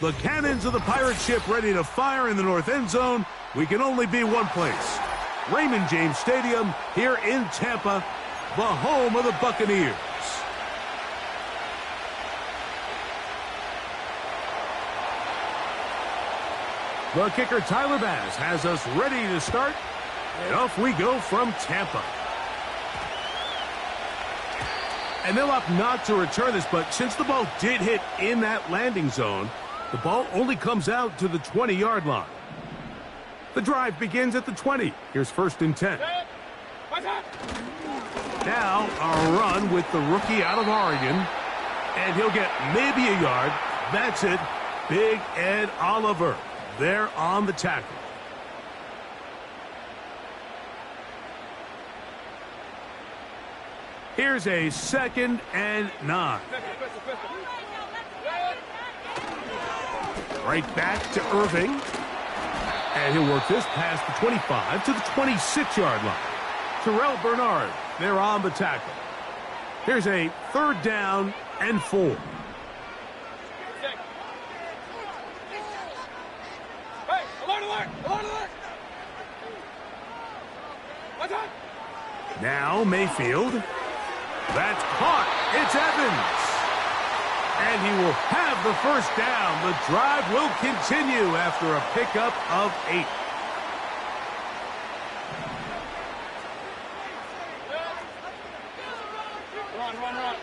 The cannons of the pirate ship ready to fire in the north end zone. We can only be one place. Raymond James Stadium here in Tampa, the home of the Buccaneers. The kicker Tyler Bass has us ready to start. And off we go from Tampa. And they'll opt not to return this, but since the ball did hit in that landing zone, the ball only comes out to the 20-yard line. The drive begins at the 20. Here's 1st and 10. Now a run with the rookie out of Oregon. And he'll get maybe a yard. That's it. Big Ed Oliver there on the tackle. Here's a 2nd and 9. Right back to Irving. And he'll work this past the 25 to the 26-yard line. Terrell Bernard there on the tackle. Here's a 3rd down and 4. Hey, alert, alert, alert, alert. Now Mayfield. That's caught. It's Evans. And he will have the 1st down. The drive will continue after a pickup of 8. Run.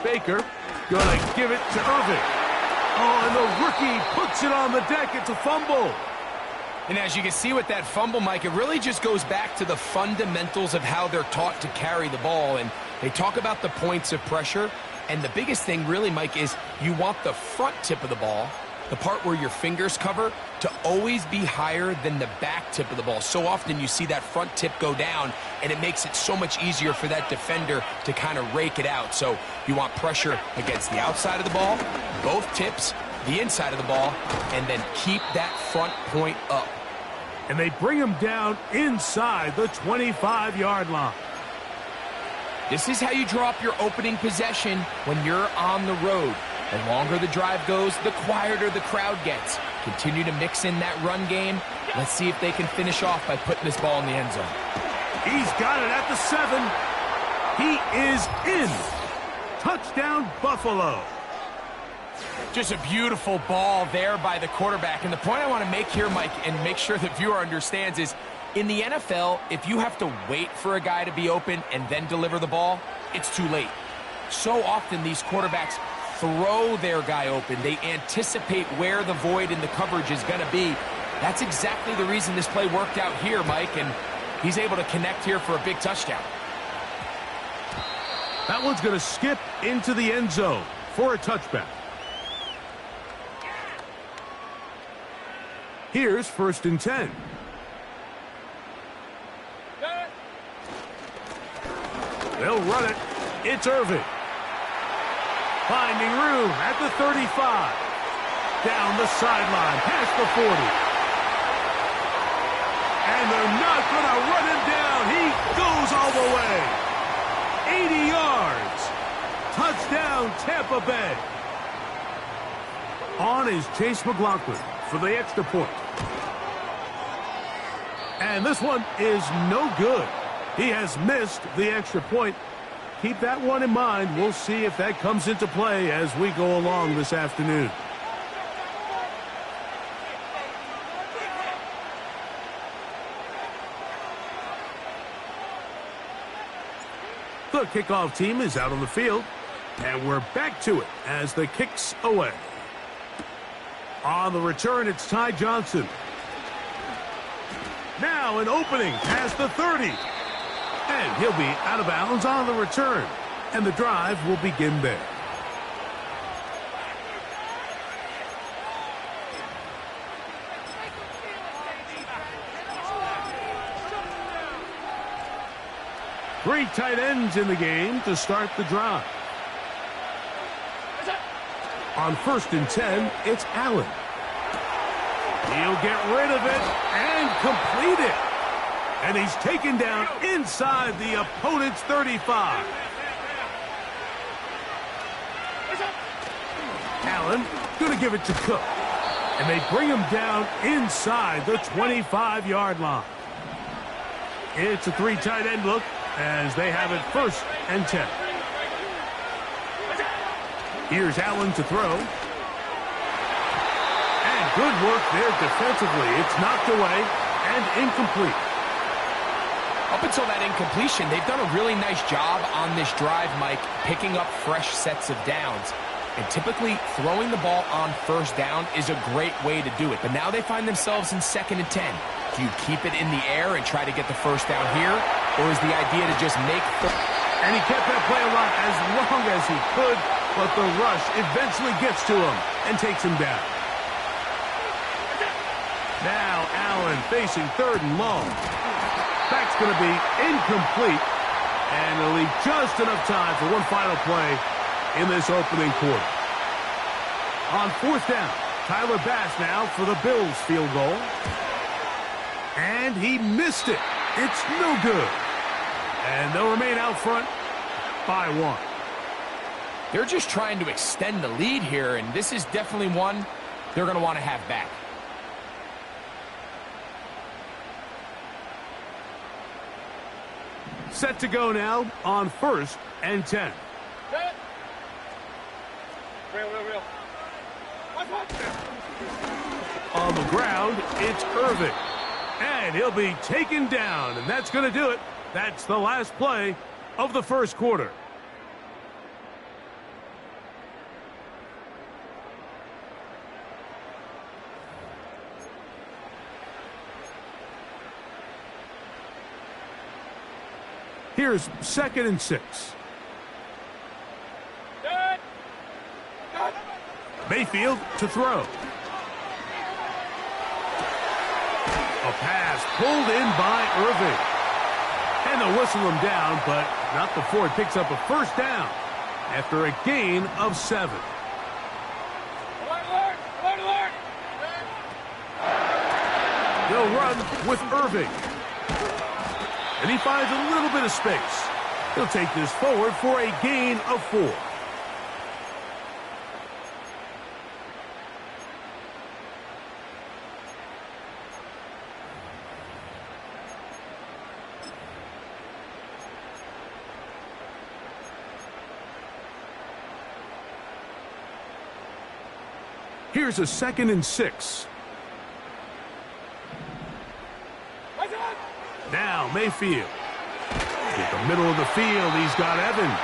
Baker gonna give it to Irving. Oh, and the rookie puts it on the deck. It's a fumble. And as you can see with that fumble, Mike, it really just goes back to the fundamentals of how they're taught to carry the ball. And they talk about the points of pressure. And the biggest thing really, Mike, is you want the front tip of the ball, the part where your fingers cover, to always be higher than the back tip of the ball. So often you see that front tip go down, and it makes it so much easier for that defender to kind of rake it out. So you want pressure against the outside of the ball, both tips, the inside of the ball, and then keep that front point up. And they bring him down inside the 25-yard line. This is how you draw up your opening possession when you're on the road. The longer the drive goes, the quieter the crowd gets. Continue to mix in that run game. Let's see if they can finish off by putting this ball in the end zone. He's got it at the 7. He is in. Touchdown, Buffalo. Just a beautiful ball there by the quarterback. And the point I want to make here, Mike, and make sure the viewer understands is, in the NFL, if you have to wait for a guy to be open and then deliver the ball, it's too late. So often these quarterbacks throw their guy open. They anticipate where the void in the coverage is going to be. That's exactly the reason this play worked out here, Mike, and he's able to connect here for a big touchdown. That one's going to skip into the end zone for a touchback. Here's 1st and 10. They'll run it. It's Irving. Finding room at the 35. Down the sideline, past the 40. And they're not going to run him down. He goes all the way. 80 yards. Touchdown, Tampa Bay. On is Chase McLaughlin for the extra point. And this one is no good. He has missed the extra point. Keep that one in mind. We'll see if that comes into play as we go along this afternoon. The kickoff team is out on the field, and we're back to it as the kick's away. On the return, it's Ty Johnson. Now an opening past the 30. And he'll be out of bounds on the return. And the drive will begin there. Three tight ends in the game to start the drive. On 1st and 10, it's Allen. He'll get rid of it and complete it. And he's taken down inside the opponent's 35. Allen going to give it to Cook. And they bring him down inside the 25-yard line. It's a three tight end look as they have it 1st and 10. Here's Allen to throw. And good work there defensively. It's knocked away and incomplete. Up until that incompletion, they've done a really nice job on this drive, Mike, picking up fresh sets of downs. And typically, throwing the ball on 1st down is a great way to do it. But now they find themselves in 2nd and 10. Do you keep it in the air and try to get the 1st down here? Or is the idea to just make... And he kept that play alive as long as he could, but the rush eventually gets to him and takes him down. Now Allen facing 3rd and long. That's going to be incomplete, and it'll leave just enough time for one final play in this opening quarter. On 4th down, Tyler Bass now for the Bills field goal. And he missed it. It's no good. And they'll remain out front by 1. They're just trying to extend the lead here, and this is definitely one they're going to want to have back. Set to go now on 1st and 10. Real. On the ground, it's Irving. And he'll be taken down, and that's going to do it. That's the last play of the 1st quarter. Here's 2nd and 6. Mayfield to throw. A pass pulled in by Irving. And they'll whistle him down, but not before he picks up a 1st down after a gain of 7. Alert! They'll run with Irving. And he finds a little bit of space. He'll take this forward for a gain of 4. Here's a 2nd and 6. Now Mayfield. At the middle of the field, he's got Evans.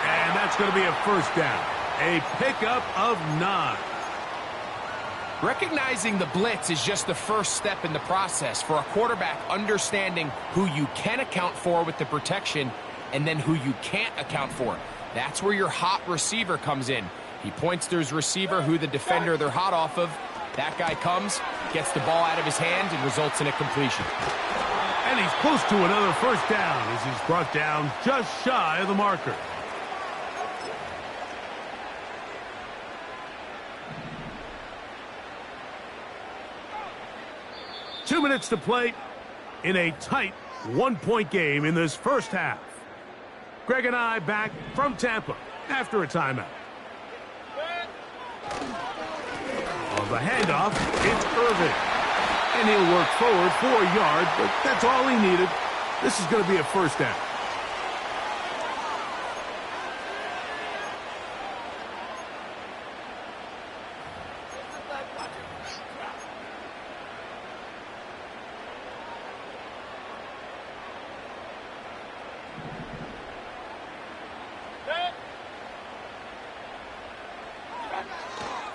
And that's going to be a 1st down. A pickup of 9. Recognizing the blitz is just the first step in the process for a quarterback, understanding who you can account for with the protection and then who you can't account for. That's where your hot receiver comes in. He points to his receiver, who the defender they're hot off of. That guy comes, gets the ball out of his hand, and results in a completion. And he's close to another first down as he's brought down just shy of the marker. Two minutes to play in a tight one-point game in this first half. Greg and I back from Tampa after a timeout. On the handoff, it's Irvin. And he'll work forward for a yard, but that's all he needed. This is going to be a first down.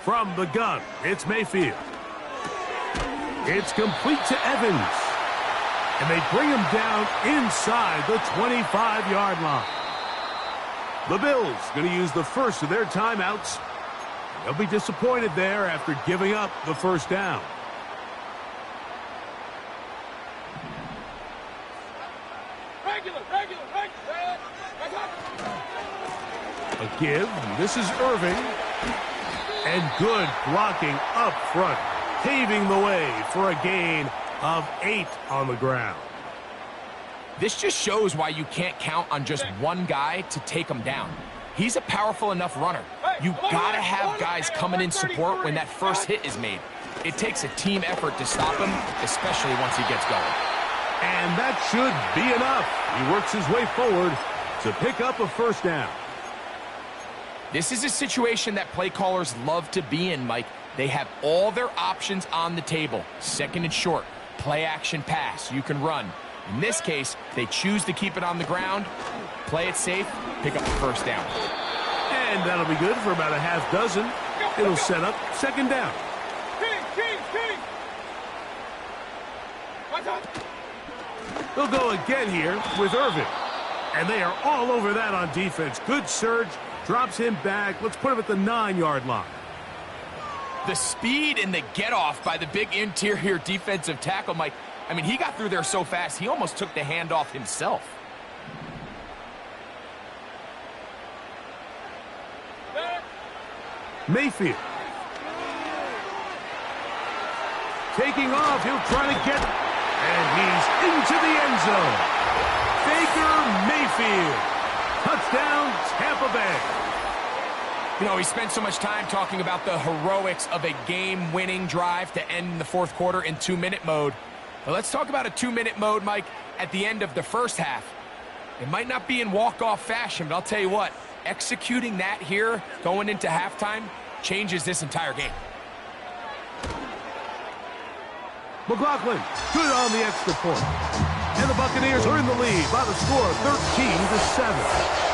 From the gun, it's Mayfield. It's complete to Evans. And they bring him down inside the 25-yard line. The Bills going to use the first of their timeouts. They'll be disappointed there after giving up the first down. A give. This is Irving. And good blocking up front, paving the way for a gain of 8 on the ground. This just shows why you can't count on just one guy to take him down. He's a powerful enough runner. You gotta have guys coming in support when that first hit is made. It takes a team effort to stop him, especially once he gets going. And that should be enough. He works his way forward to pick up a first down. This is a situation that play callers love to be in, Mike. They have all their options on the table. Second and short, play action pass, you can run. In this case, they choose to keep it on the ground, play it safe, pick up the first down. And that'll be good for about a half dozen. It'll set up second down. They'll go again here with Irvin. And they are all over that on defense. Good surge. Drops him back. Let's put him at the 9-yard line. The speed and the get-off by the big interior defensive tackle, Mike. I mean, he got through there so fast, he almost took the handoff himself. Mayfield. Taking off. He'll try to get... And he's into the end zone. Baker Mayfield. Touchdown, Tampa Bay. You know, he spent so much time talking about the heroics of a game-winning drive to end the fourth quarter in 2-minute mode. Well, let's talk about a 2-minute mode, Mike, at the end of the first half. It might not be in walk-off fashion, but I'll tell you what, executing that here going into halftime changes this entire game. McLaughlin, good on the extra point. And the Buccaneers are in the lead by the score of 13-7.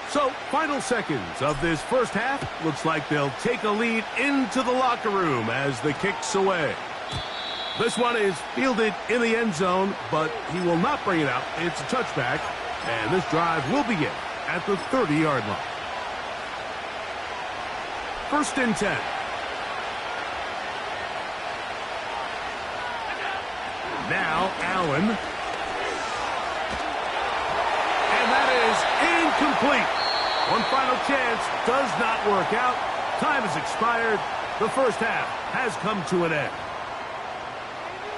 So, final seconds of this first half. Looks like they'll take a lead into the locker room as the kick's away. This one is fielded in the end zone, but he will not bring it out. It's a touchback, and this drive will begin at the 30-yard line. First and 10. Now Allen. And that is incomplete. One final chance does not work out. Time has expired. The first half has come to an end.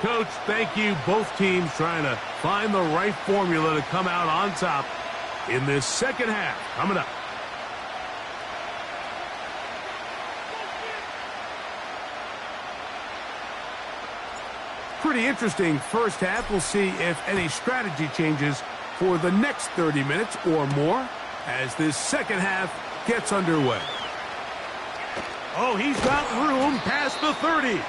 Coach, thank you. Both teams trying to find the right formula to come out on top in this second half. Coming up. Pretty interesting first half. We'll see if any strategy changes for the next 30 minutes or more as this second half gets underway. Oh, he's got room past the 30.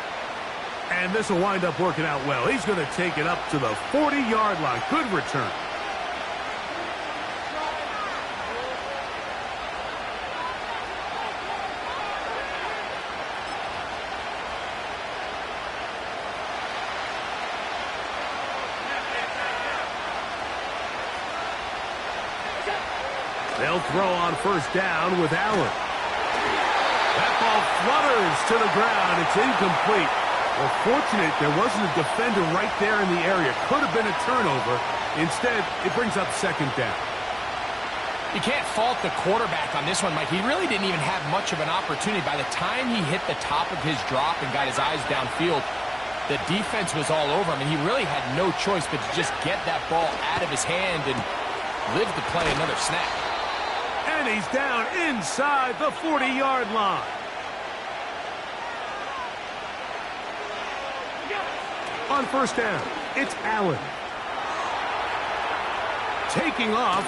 And this will wind up working out well. He's going to take it up to the 40-yard line. Good return. They'll throw on first down with Allen. That ball flutters to the ground. It's incomplete. Well, fortunate there wasn't a defender right there in the area. Could have been a turnover. Instead, it brings up second down. You can't fault the quarterback on this one, Mike. He really didn't even have much of an opportunity. By the time he hit the top of his drop and got his eyes downfield, the defense was all over him, and he really had no choice but to just get that ball out of his hand and live to play another snap. And he's down inside the 40-yard line. On first down, it's Allen. Taking off.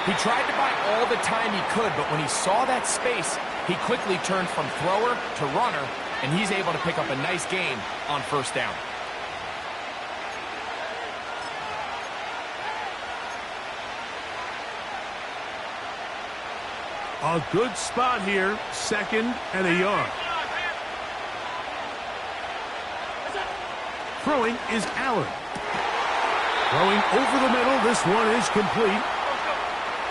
He tried to buy all the time he could, but when he saw that space, he quickly turned from thrower to runner, and he's able to pick up a nice gain on first down. A good spot here, 2nd and a yard. Throwing is Allen. Throwing over the middle, this one is complete.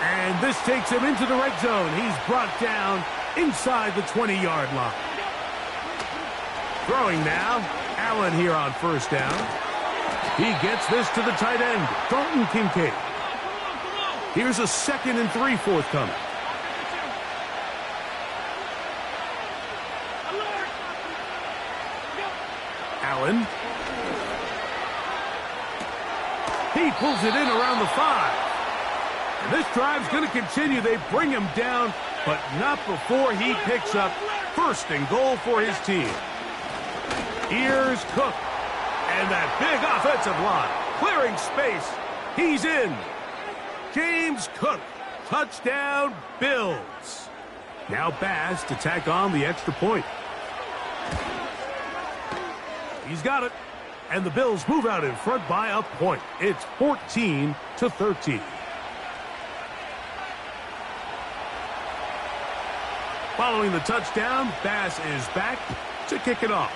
And this takes him into the red zone. He's brought down inside the 20-yard line. Throwing now, Allen here on first down. He gets this to the tight end, Dalton Kincaid. Here's a 2nd and 3 forthcoming. Allen. He pulls it in around the 5. And this drive's going to continue. They bring him down, but not before he picks up 1st and goal for his team. Here's Cook. And that big offensive line. Clearing space. He's in. James Cook. Touchdown, Bills. Now Bass to tack on the extra point. He's got it. And the Bills move out in front by a point. It's 14-13. Following the touchdown, Bass is back to kick it off.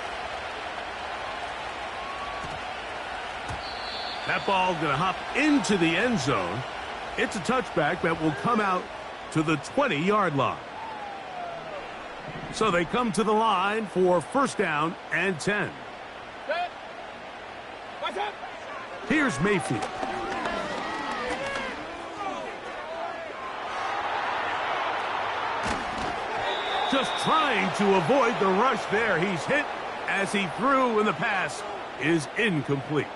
That ball going to hop into the end zone. It's a touchback that will come out to the 20-yard line. So they come to the line for first down and 10. Here's Mayfield. Just trying to avoid the rush there. He's hit as he threw, and the pass is incomplete.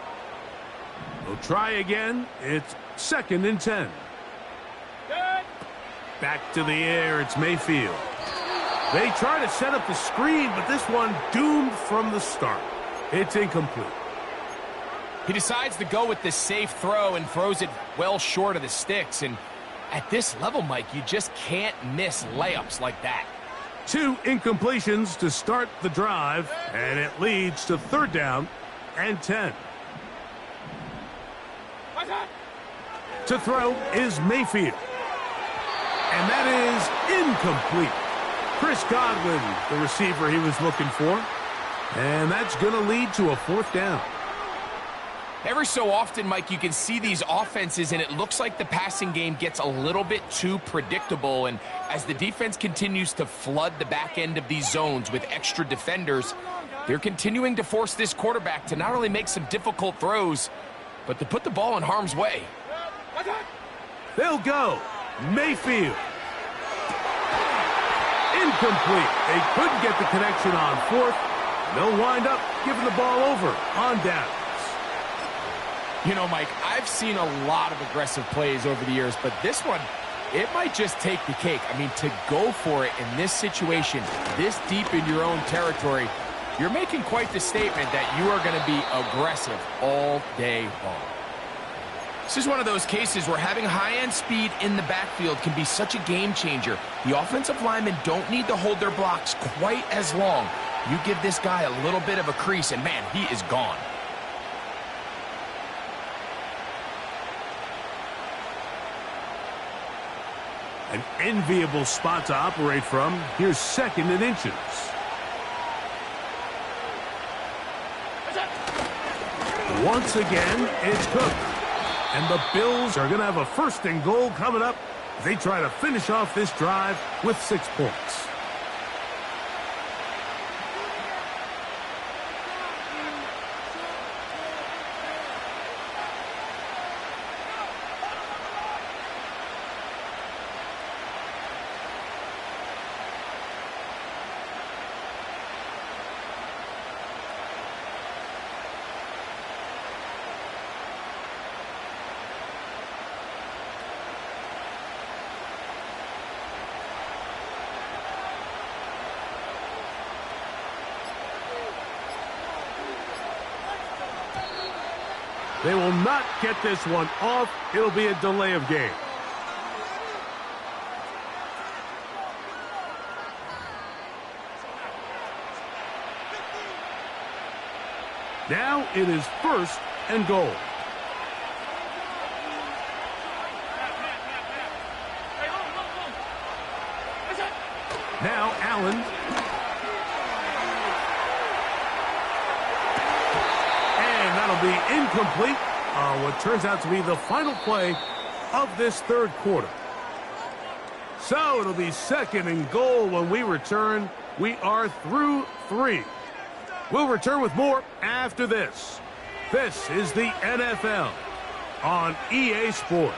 They'll try again. It's 2nd and 10. Back to the air. It's Mayfield. They try to set up the screen, but this one doomed from the start. It's incomplete. He decides to go with the safe throw and throws it well short of the sticks. And at this level, Mike, you just can't miss layups like that. 2 incompletions to start the drive, and it leads to 3rd down and 10. To throw is Mayfield. And that is incomplete. Chris Godwin, the receiver he was looking for. And that's going to lead to a 4th down. Every so often, Mike, you can see these offenses, and it looks like the passing game gets a little bit too predictable. And as the defense continues to flood the back end of these zones with extra defenders, they're continuing to force this quarterback to not only make some difficult throws, but to put the ball in harm's way. They'll go. Mayfield. Incomplete. They couldn't get the connection on 4th. They'll wind up giving the ball over on downs. You know, Mike, I've seen a lot of aggressive plays over the years, but this one, it might just take the cake. I mean, to go for it in this situation, this deep in your own territory, you're making quite the statement that you are going to be aggressive all day long. This is one of those cases where having high-end speed in the backfield can be such a game changer. The offensive linemen don't need to hold their blocks quite as long. You give this guy a little bit of a crease, and man, he is gone. An enviable spot to operate from. Here's 2nd and inches. Once again, it's Cook. And the Bills are going to have a 1st and goal coming up. They try to finish off this drive with 6 points. They will not get this one off. It'll be a delay of game. Now it is 1st and goal. Now Allen. And that'll be incomplete on what turns out to be the final play of this 3rd quarter. So it'll be 2nd and goal when we return. We are through 3. We'll return with more after this. This is the NFL on EA Sports.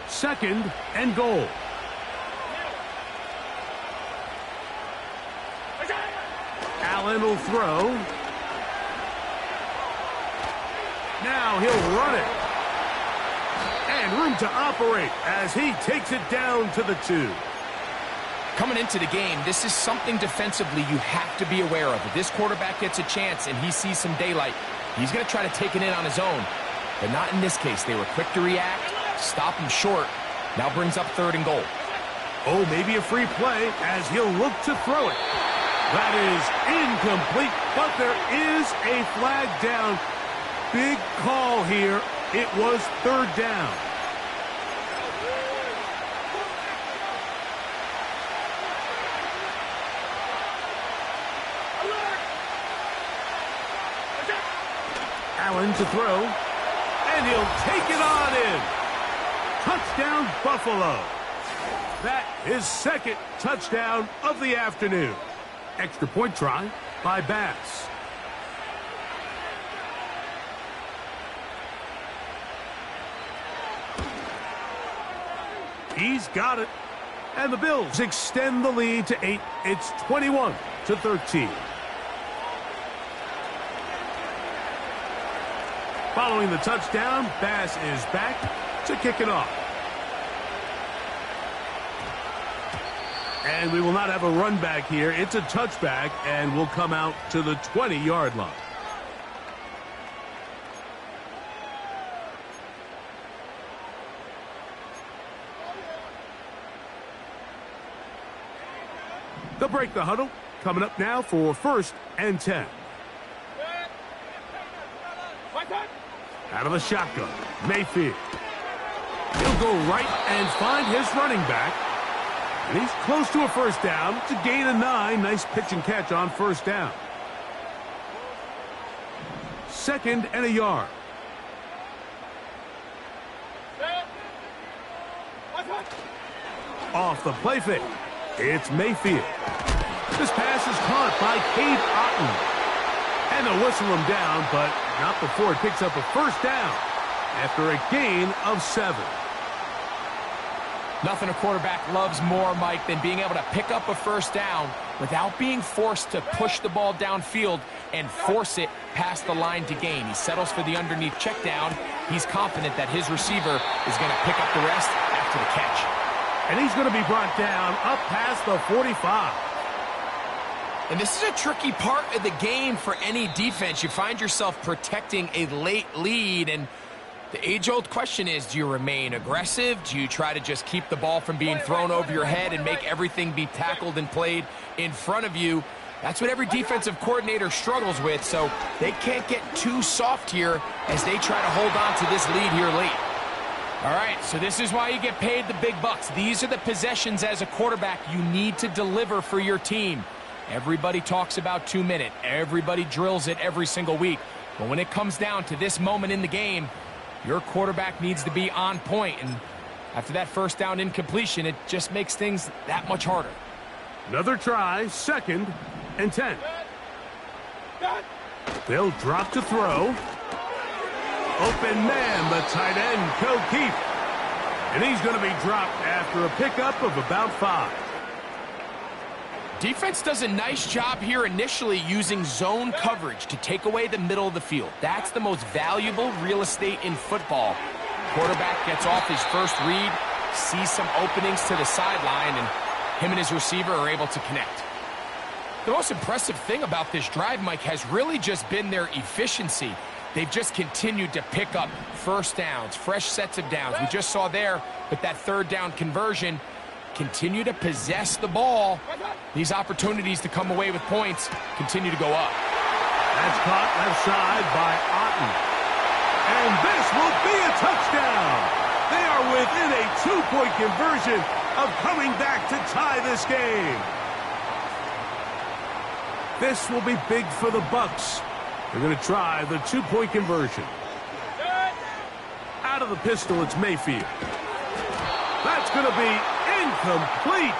2nd and goal. Allen will throw. Now he'll run it. And room to operate as he takes it down to the 2. Coming into the game, this is something defensively you have to be aware of. If this quarterback gets a chance and he sees some daylight, he's going to try to take it in on his own. But not in this case. They were quick to react, stop him short. Now brings up 3rd and goal. Oh, maybe a free play as he'll look to throw it. That is incomplete, but there is a flag down. Big call here. It was 3rd down. Allen to throw, and he'll take it on in. Touchdown, Buffalo. That is 2nd touchdown of the afternoon. Extra point try by Bass. He's got it. And the Bills extend the lead to 8. It's 21-13. Following the touchdown, Bass is back to kick it off. And we will not have a run back here. It's a touchback, and will come out to the 20-yard line. They'll break the huddle. Coming up now for 1st and 10. Out of the shotgun, Mayfield. He'll go right and find his running back. And he's close to a 1st down. It's a gain of 9. Nice pitch and catch on 1st down. 2nd and a yard. Off the play fake. It's Mayfield. This pass is caught by Cade Otton. And they'll whistle him down, but not before it picks up a 1st down after a gain of 7. Nothing a quarterback loves more, Mike, than being able to pick up a 1st down without being forced to push the ball downfield and force it past the line to gain. He settles for the underneath check down. He's confident that his receiver is going to pick up the rest after the catch. And he's going to be brought down up past the 45. And this is a tricky part of the game for any defense. You find yourself protecting a late lead, and the age-old question is, do you remain aggressive? Do you try to just keep the ball from being thrown over your head and make everything be tackled and played in front of you? That's what every defensive coordinator struggles with, so they can't get too soft here as they try to hold on to this lead here late. All right, so this is why you get paid the big bucks. These are the possessions as a quarterback you need to deliver for your team. Everybody talks about 2-minute. Everybody drills it every single week. But when it comes down to this moment in the game, your quarterback needs to be on point. And after that 1st down incompletion, it just makes things that much harder. Another try, 2nd and 10. They'll drop to throw. Open man, the tight end, Keith. And he's going to be dropped after a pickup of about 5. Defense does a nice job here initially using zone coverage to take away the middle of the field. That's the most valuable real estate in football. Quarterback gets off his 1st read, sees some openings to the sideline, and him and his receiver are able to connect. The most impressive thing about this drive, Mike, has really just been their efficiency. They've just continued to pick up first downs, fresh sets of downs. We just saw there with that third down conversion, continue to possess the ball. These opportunities to come away with points continue to go up. That's caught left side by Otten. And this will be a touchdown. They are within a 2-point conversion of coming back to tie this game. This will be big for the Bucs. They're going to try the 2-point conversion. Out of the pistol, it's Mayfield. That's going to be incomplete.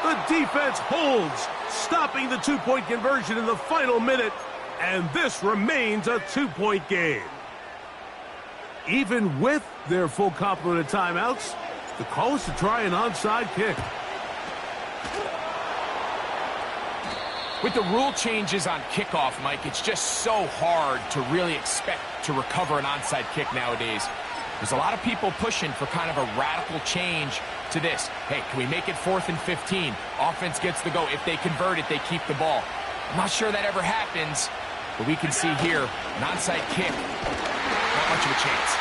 The defense holds, stopping the 2-point conversion in the final minute, and this remains a 2-point game. Even with their full complement of timeouts, the call is to try an onside kick. With the rule changes on kickoff, Mike, it's just so hard to really expect to recover an onside kick nowadays. There's a lot of people pushing for kind of a radical change to this. Hey, can we make it 4th and 15? Offense gets the go. If they convert it, they keep the ball. I'm not sure that ever happens, but we can see here, an onside kick, not much of a chance.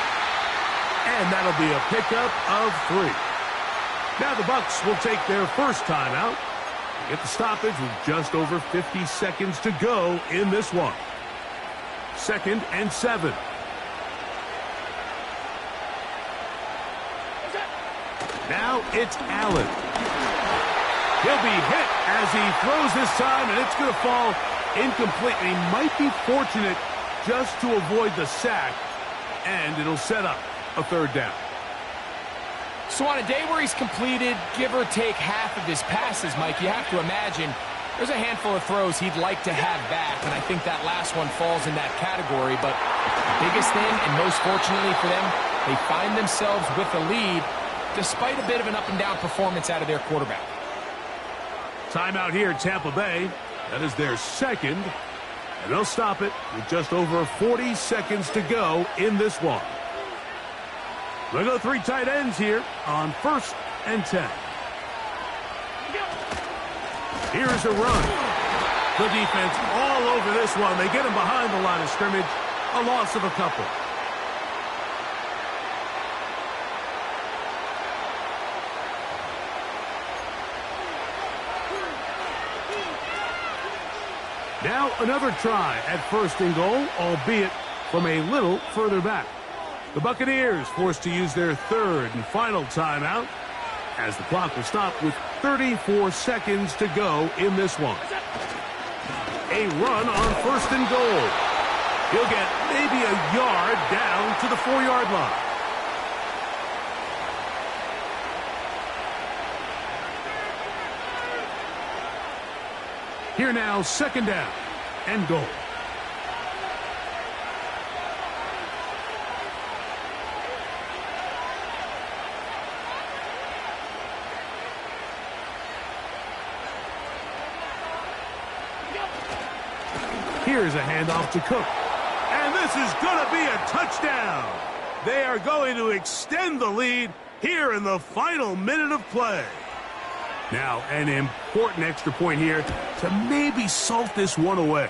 And that'll be a pickup of 3. Now the Bucs will take their first timeout. Get the stoppage with just over 50 seconds to go in this one. 2nd and 7. Now it's Allen. He'll be hit as he throws this time, and it's going to fall incomplete. He might be fortunate just to avoid the sack, and it'll set up a 3rd down. So on a day where he's completed, give or take half of his passes, Mike, you have to imagine there's a handful of throws he'd like to have back, and I think that last one falls in that category. But the biggest thing, and most fortunately for them, they find themselves with a lead despite a bit of an up-and-down performance out of their quarterback. Timeout here, Tampa Bay. That is their 2nd, and they'll stop it with just over 40 seconds to go in this one. They'll go 3 tight ends here on 1st and 10. Here's a run. The defense all over this one. They get him behind the line of scrimmage. A loss of a couple. Now another try at 1st and goal, albeit from a little further back. The Buccaneers forced to use their 3rd and final timeout as the clock will stop with 34 seconds to go in this one. A run on 1st and goal. He'll get maybe a yard down to the 4-yard line. Here now, 2nd down and goal. Here's a handoff to Cook. And this is going to be a touchdown. They are going to extend the lead here in the final minute of play. Now, an important extra point here to maybe salt this one away.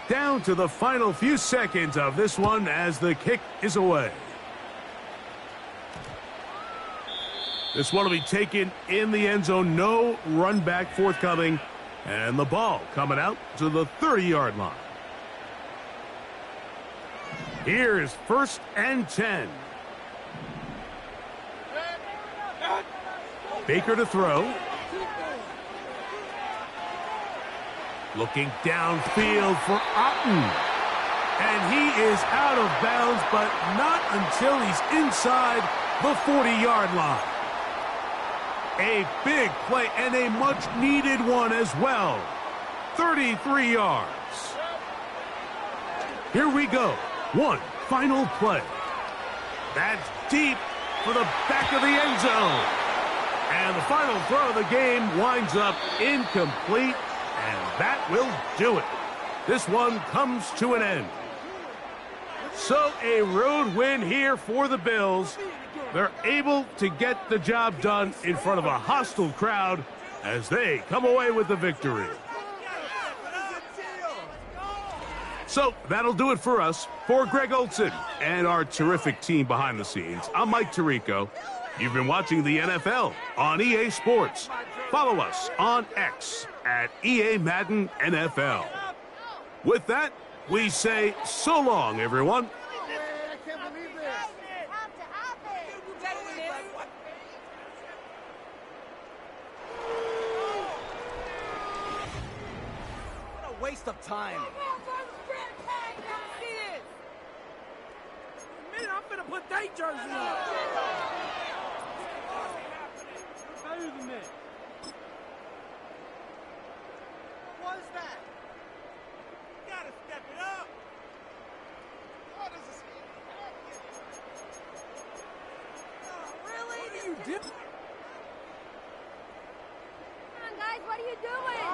Down to the final few seconds of this one as the kick is away. This one will be taken in the end zone. No run back forthcoming. And the ball coming out to the 30-yard line. Here's 1st and 10. Baker to throw. Looking downfield for Otten. And he is out of bounds, but not until he's inside the 40-yard line. A big play and a much-needed one as well. 33 yards. Here we go. One final play. That's deep for the back of the end zone. And the final throw of the game winds up incomplete, and that will do it. This one comes to an end. So a road win here for the Bills. They're able to get the job done in front of a hostile crowd as they come away with the victory. So that'll do it for us. For Greg Olson and our terrific team behind the scenes, I'm Mike Tirico. You've been watching the NFL on EA Sports. Follow us on X at EA Madden NFL. With that, we say so long, everyone. What a waste of time. I'm gonna put that jersey on. Better than this. What was that? You gotta step it up. What is this? Oh, really? What are you doing? Come on, guys, what are you doing?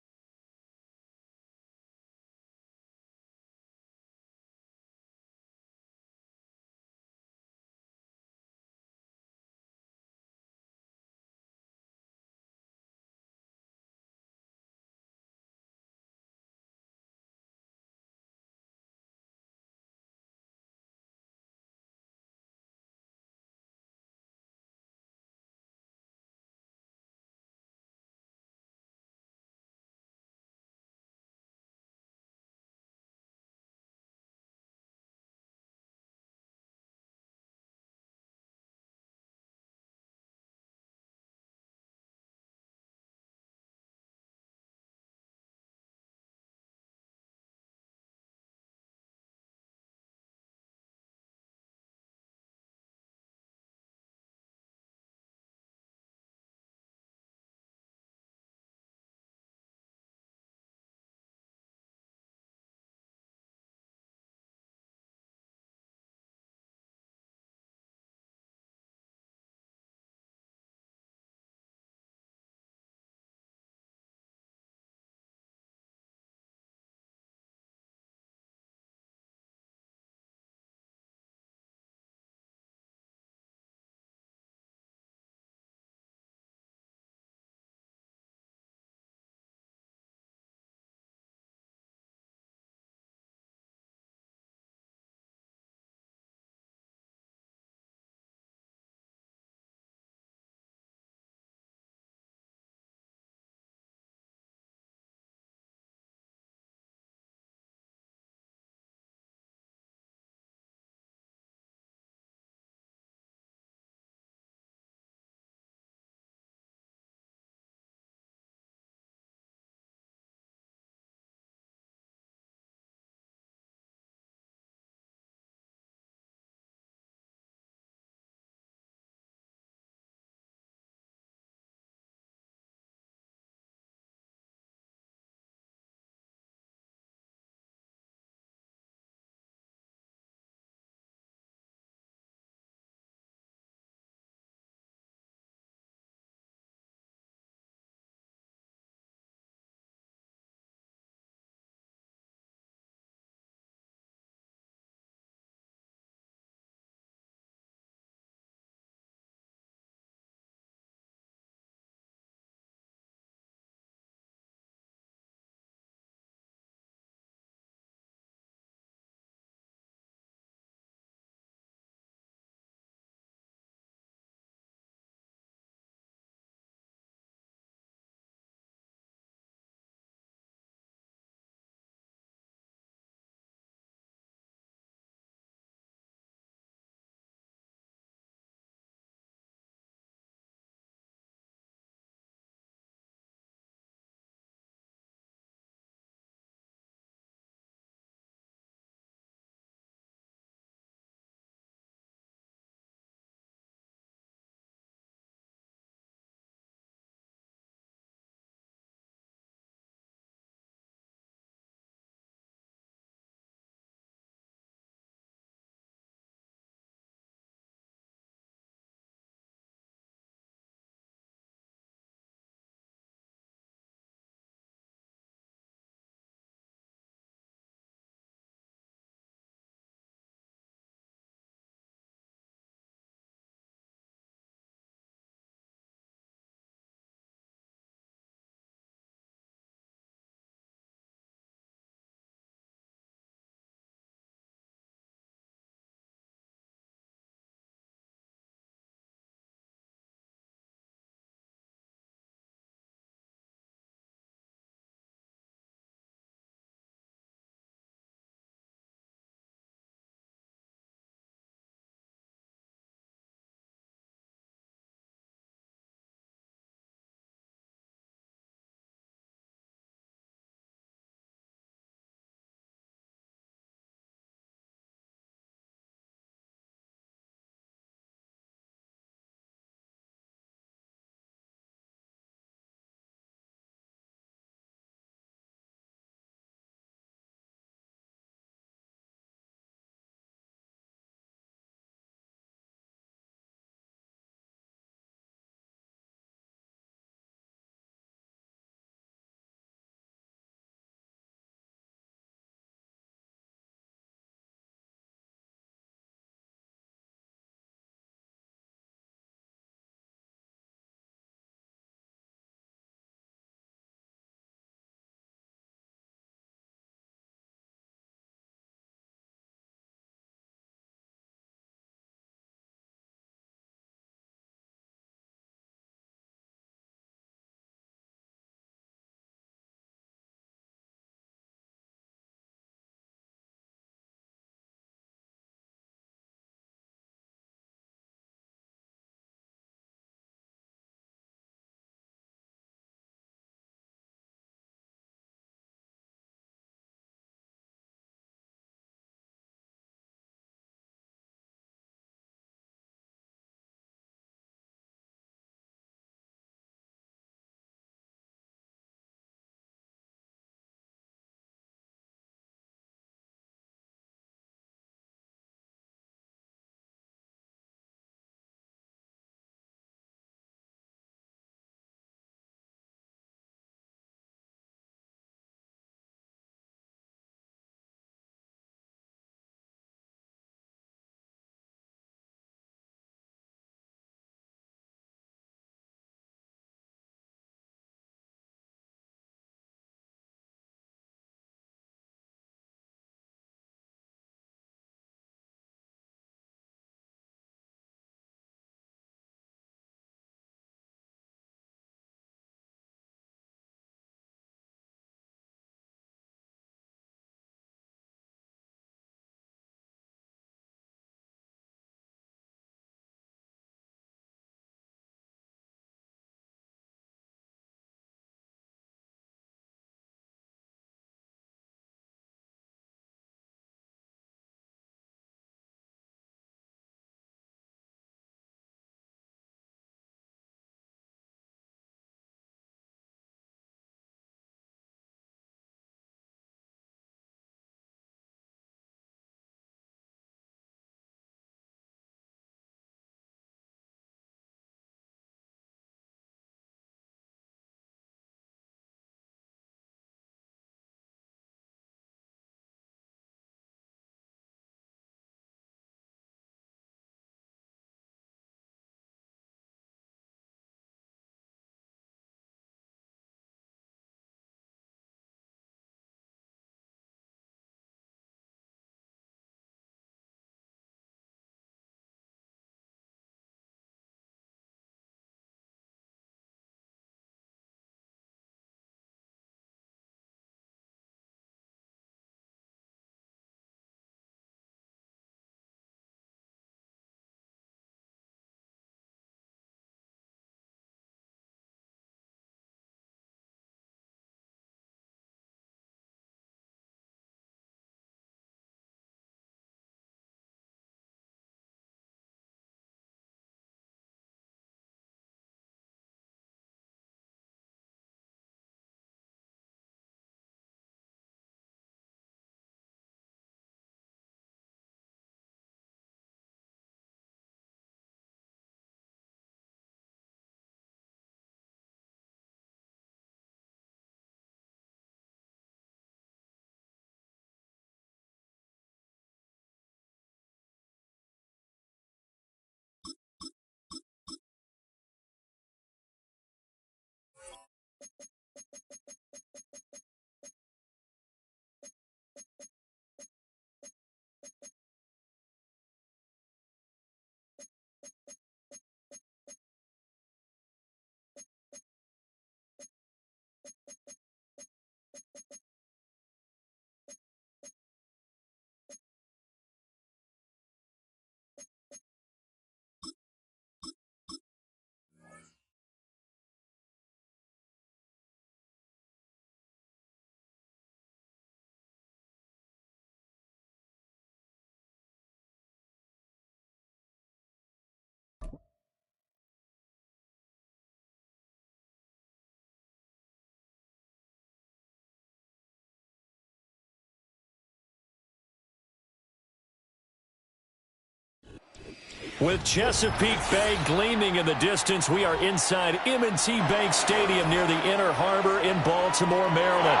With Chesapeake Bay gleaming in the distance, we are inside M&T Bank Stadium near the Inner Harbor in Baltimore, Maryland.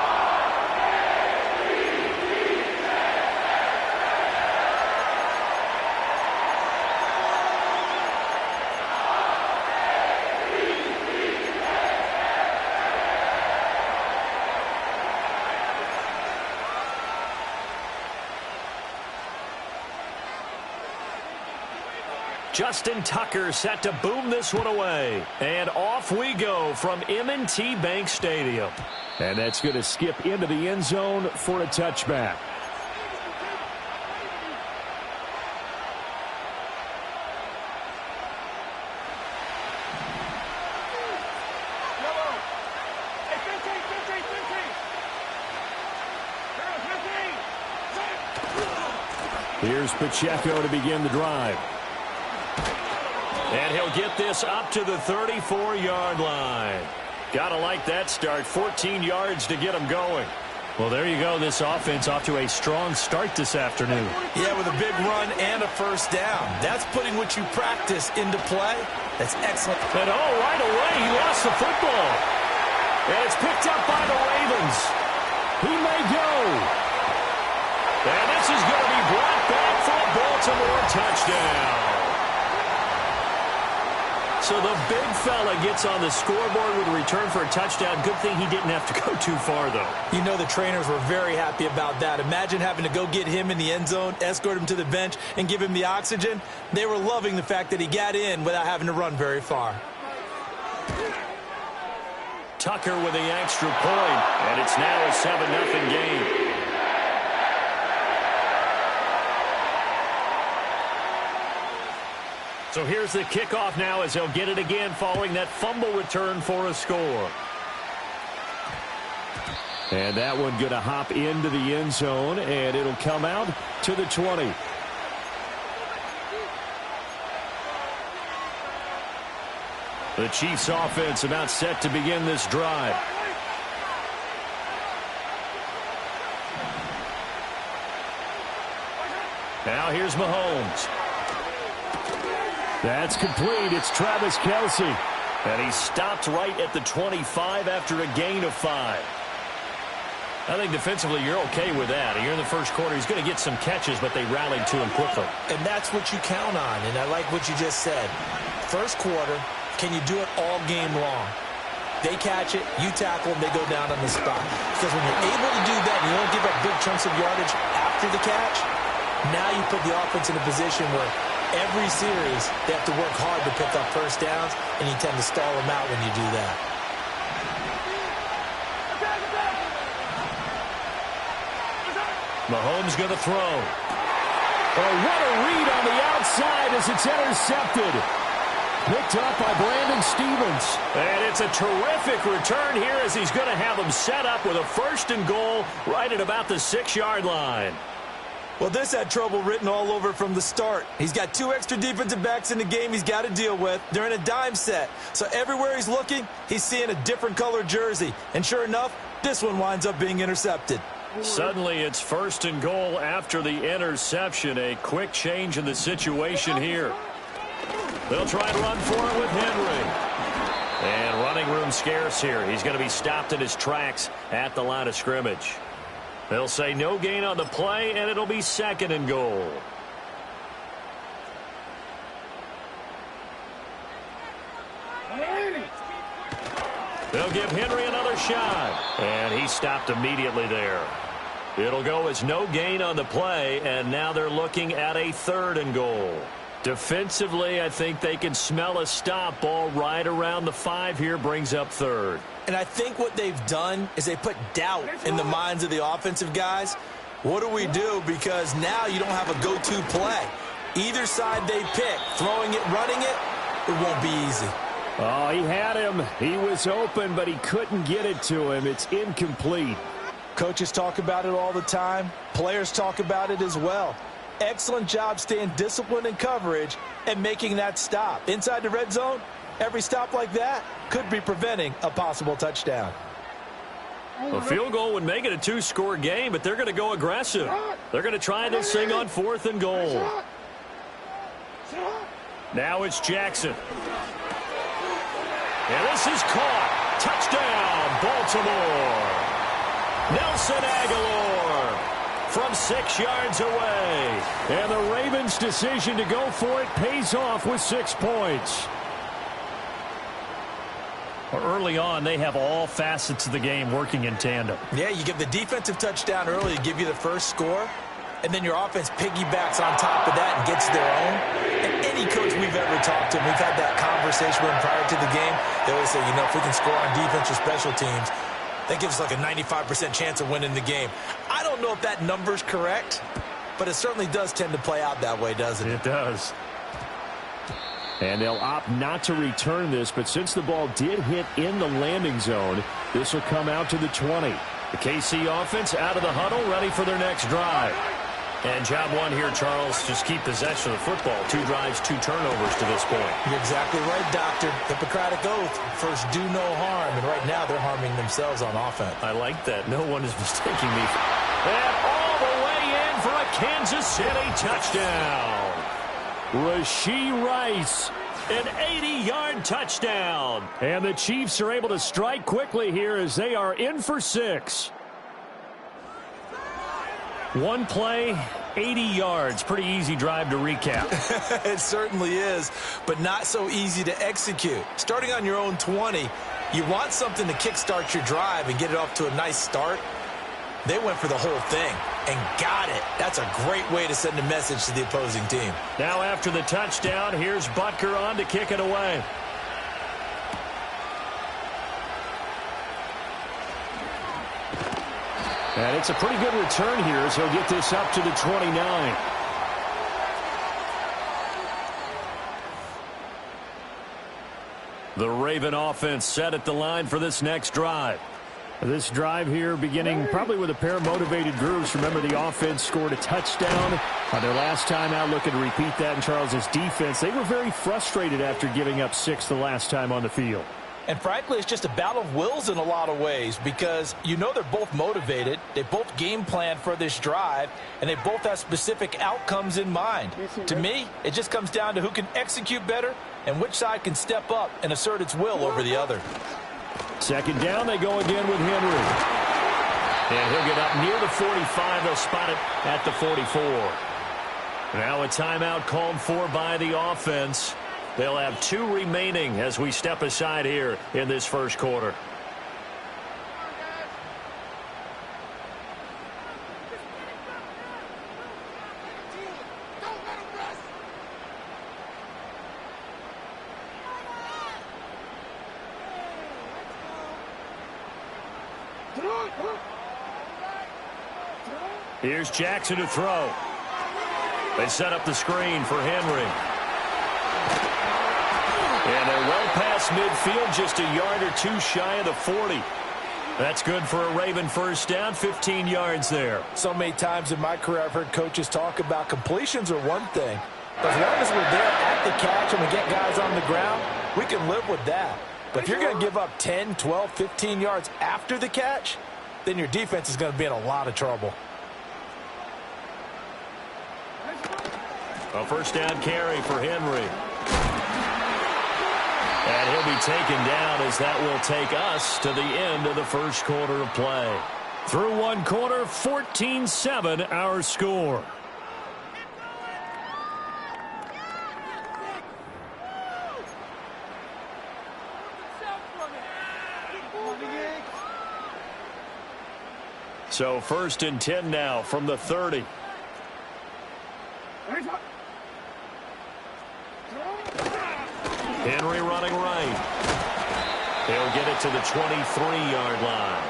Justin Tucker set to boom this one away. And off we go from M&T Bank Stadium. And that's going to skip into the end zone for a touchback. Here's Pacheco to begin the drive. And he'll get this up to the 34-yard line. Gotta like that start. 14 yards to get him going. Well, there you go. This offense off to a strong start this afternoon. Yeah, with a big run and a first down. That's putting what you practice into play. That's excellent. And right away, he lost the football. And it's picked up by the Ravens. He may go. And this is going to be brought back for a Baltimore touchdown. So the big fella gets on the scoreboard with a return for a touchdown. Good thing he didn't have to go too far, though. You know the trainers were very happy about that. Imagine having to go get him in the end zone, escort him to the bench, and give him the oxygen. They were loving the fact that he got in without having to run very far. Tucker with the extra point, and it's now a 7-0 game. So here's the kickoff now as they'll get it again following that fumble return for a score. And that one going to hop into the end zone, and it'll come out to the 20. The Chiefs offense about set to begin this drive. Now here's Mahomes. That's complete. It's Travis Kelce. And he stopped right at the 25 after a gain of 5. I think defensively you're okay with that. Here in the first quarter, he's going to get some catches, but they rallied to him quickly. And that's what you count on, and I like what you just said. First quarter, can you do it all game long? They catch it, you tackle them, they go down on the spot. Because when you're able to do that and you don't give up big chunks of yardage after the catch, now you put the offense in a position where every series, they have to work hard to pick up first downs, and you tend to stall them out when you do that. Mahomes going to throw. Oh, what a read on the outside as it's intercepted. Picked up by Brandon Stevens. And it's a terrific return here as he's going to have them set up with a 1st and goal right at about the 6-yard line. Well, this had trouble written all over from the start. He's got 2 extra defensive backs in the game he's got to deal with. They're in a dime set. So everywhere he's looking, he's seeing a different color jersey. And sure enough, this one winds up being intercepted. Suddenly it's 1st and goal after the interception. A quick change in the situation here. They'll try and run for it with Henry. And running room scarce here. He's going to be stopped in his tracks at the line of scrimmage. They'll say no gain on the play, and it'll be 2nd and goal. They'll give Henry another shot. And he stopped immediately there. It'll go as no gain on the play, and now they're looking at a 3rd and goal. Defensively, I think they can smell a stop. Ball right around the 5 here, brings up 3rd. And I think what they've done is they put doubt in the minds of the offensive guys. What do we do? Because now you don't have a go-to play. Either side they pick, throwing it, running it, it won't be easy. Oh, he had him. He was open, but he couldn't get it to him. It's incomplete. Coaches talk about it all the time. Players talk about it as well. Excellent job staying disciplined in coverage and making that stop. Inside the red zone, every stop like that could be preventing a possible touchdown. A field goal would make it a 2-score game, but they're going to go aggressive. They're going to try this thing on 4th and goal. Now it's Jackson. And this is caught. Touchdown, Baltimore. Nelson Aguilar from 6 yards away. And the Ravens' decision to go for it pays off with 6 points. Early on, they have all facets of the game working in tandem. Yeah, you give the defensive touchdown early to give you the first score, and then your offense piggybacks on top of that and gets their own. And any coach we've ever talked to, we've had that conversation with them prior to the game, they always say, if we can score on defense or special teams, that gives us like a 95% chance of winning the game. I don't know if that number's correct, but it certainly does tend to play out that way, doesn't it? It does. And they'll opt not to return this, but since the ball did hit in the landing zone, this will come out to the 20. The KC offense out of the huddle, ready for their next drive. And job one here, Charles, just keep possession of the football. 2 drives, 2 turnovers to this point. You're exactly right, Doctor. Hippocratic oath. First, do no harm. And right now, they're harming themselves on offense. I like that. No one is mistaking me. And all the way in for a Kansas City touchdown. Rashee Rice, an 80-yard touchdown. And the Chiefs are able to strike quickly here as they are in for 6. One play, 80 yards. Pretty easy drive to recap. It certainly is, but not so easy to execute. Starting on your own 20, you want something to kickstart your drive and get it off to a nice start. They went for the whole thing and got it. That's a great way to send a message to the opposing team. Now after the touchdown, here's Butker on to kick it away. And it's a pretty good return here as he'll get this up to the 29. The Raven offense set at the line for this next drive. This drive here beginning probably with a pair of motivated groups. Remember, the offense scored a touchdown on their last time out. Looking to repeat that in Charles's defense. They were very frustrated after giving up 6 the last time on the field. And frankly, it's just a battle of wills in a lot of ways because they're both motivated. They both game plan for this drive, and they both have specific outcomes in mind. To me, it just comes down to who can execute better and which side can step up and assert its will over the other. Second down, they go again with Henry. And he'll get up near the 45. They'll spot it at the 44. Now a timeout called for by the offense. They'll have 2 remaining as we step aside here in this first quarter. Here's Jackson to throw. They set up the screen for Henry. And they're well past midfield, just a yard or 2 shy of the 40. That's good for a Raven first down, 15 yards there. So many times in my career I've heard coaches talk about completions are one thing. As long as we're there at the catch and we get guys on the ground, we can live with that. But if you're going to give up 10, 12, 15 yards after the catch, then your defense is going to be in a lot of trouble. A first down carry for Henry. And he'll be taken down as that will take us to the end of the first quarter of play. Through one quarter, 14-7 our score. So 1st and 10 now from the 30. Henry running right. He'll get it to the 23-yard line.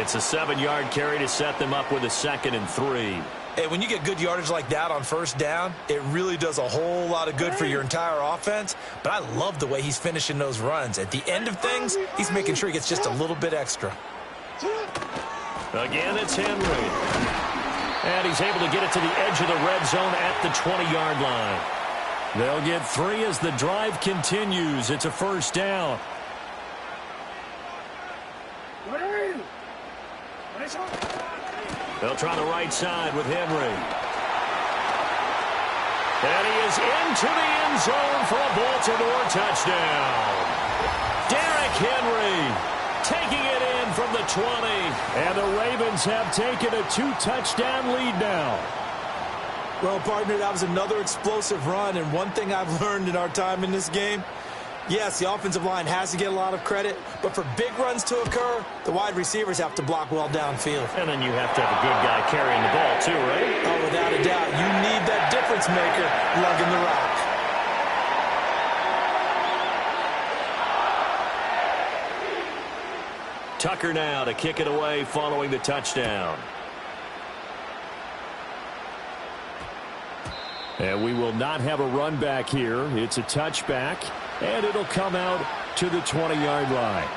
It's a 7-yard carry to set them up with a 2nd and 3. Hey, when you get good yardage like that on first down, it really does a whole lot of good for your entire offense. But I love the way he's finishing those runs. At the end of things, he's making sure he gets just a little bit extra. Again, it's Henry. And he's able to get it to the edge of the red zone at the 20-yard line. They'll get 3 as the drive continues. It's a first down. They'll try the right side with Henry. And he is into the end zone for a Baltimore touchdown. Derrick Henry taking it in from the 20. And the Ravens have taken a 2-touchdown lead now. Well, partner, that was another explosive run, and one thing I've learned in our time in this game, yes, the offensive line has to get a lot of credit, but for big runs to occur, the wide receivers have to block well downfield. And then you have to have a good guy carrying the ball too, right? Oh, without a doubt. You need that difference maker lugging the rock. Tucker now to kick it away following the touchdown. And we will not have a run back here. It's a touchback, and it'll come out to the 20-yard line.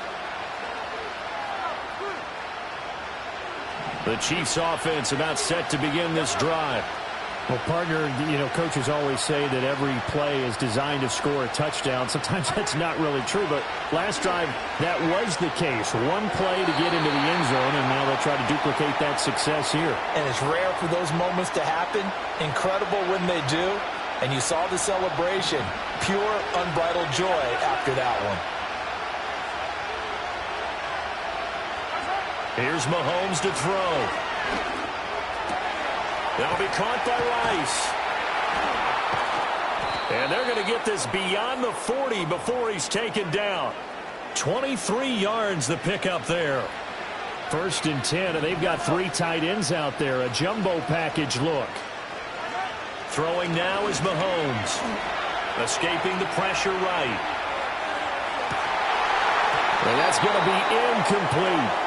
The Chiefs offense about set to begin this drive. Well, partner, you know, coaches always say that every play is designed to score a touchdown. Sometimes that's not really true, but last drive, that was the case. One play to get into the end zone, and now they'll try to duplicate that success here. And it's rare for those moments to happen. Incredible when they do. And you saw the celebration. Pure, unbridled joy after that one. Here's Mahomes to throw. That'll be caught by Rice. And they're going to get this beyond the 40 before he's taken down. 23 yards the pickup there. 1st and 10, and they've got 3 tight ends out there. A jumbo package look. Throwing now is Mahomes. Escaping the pressure right. And that's going to be incomplete.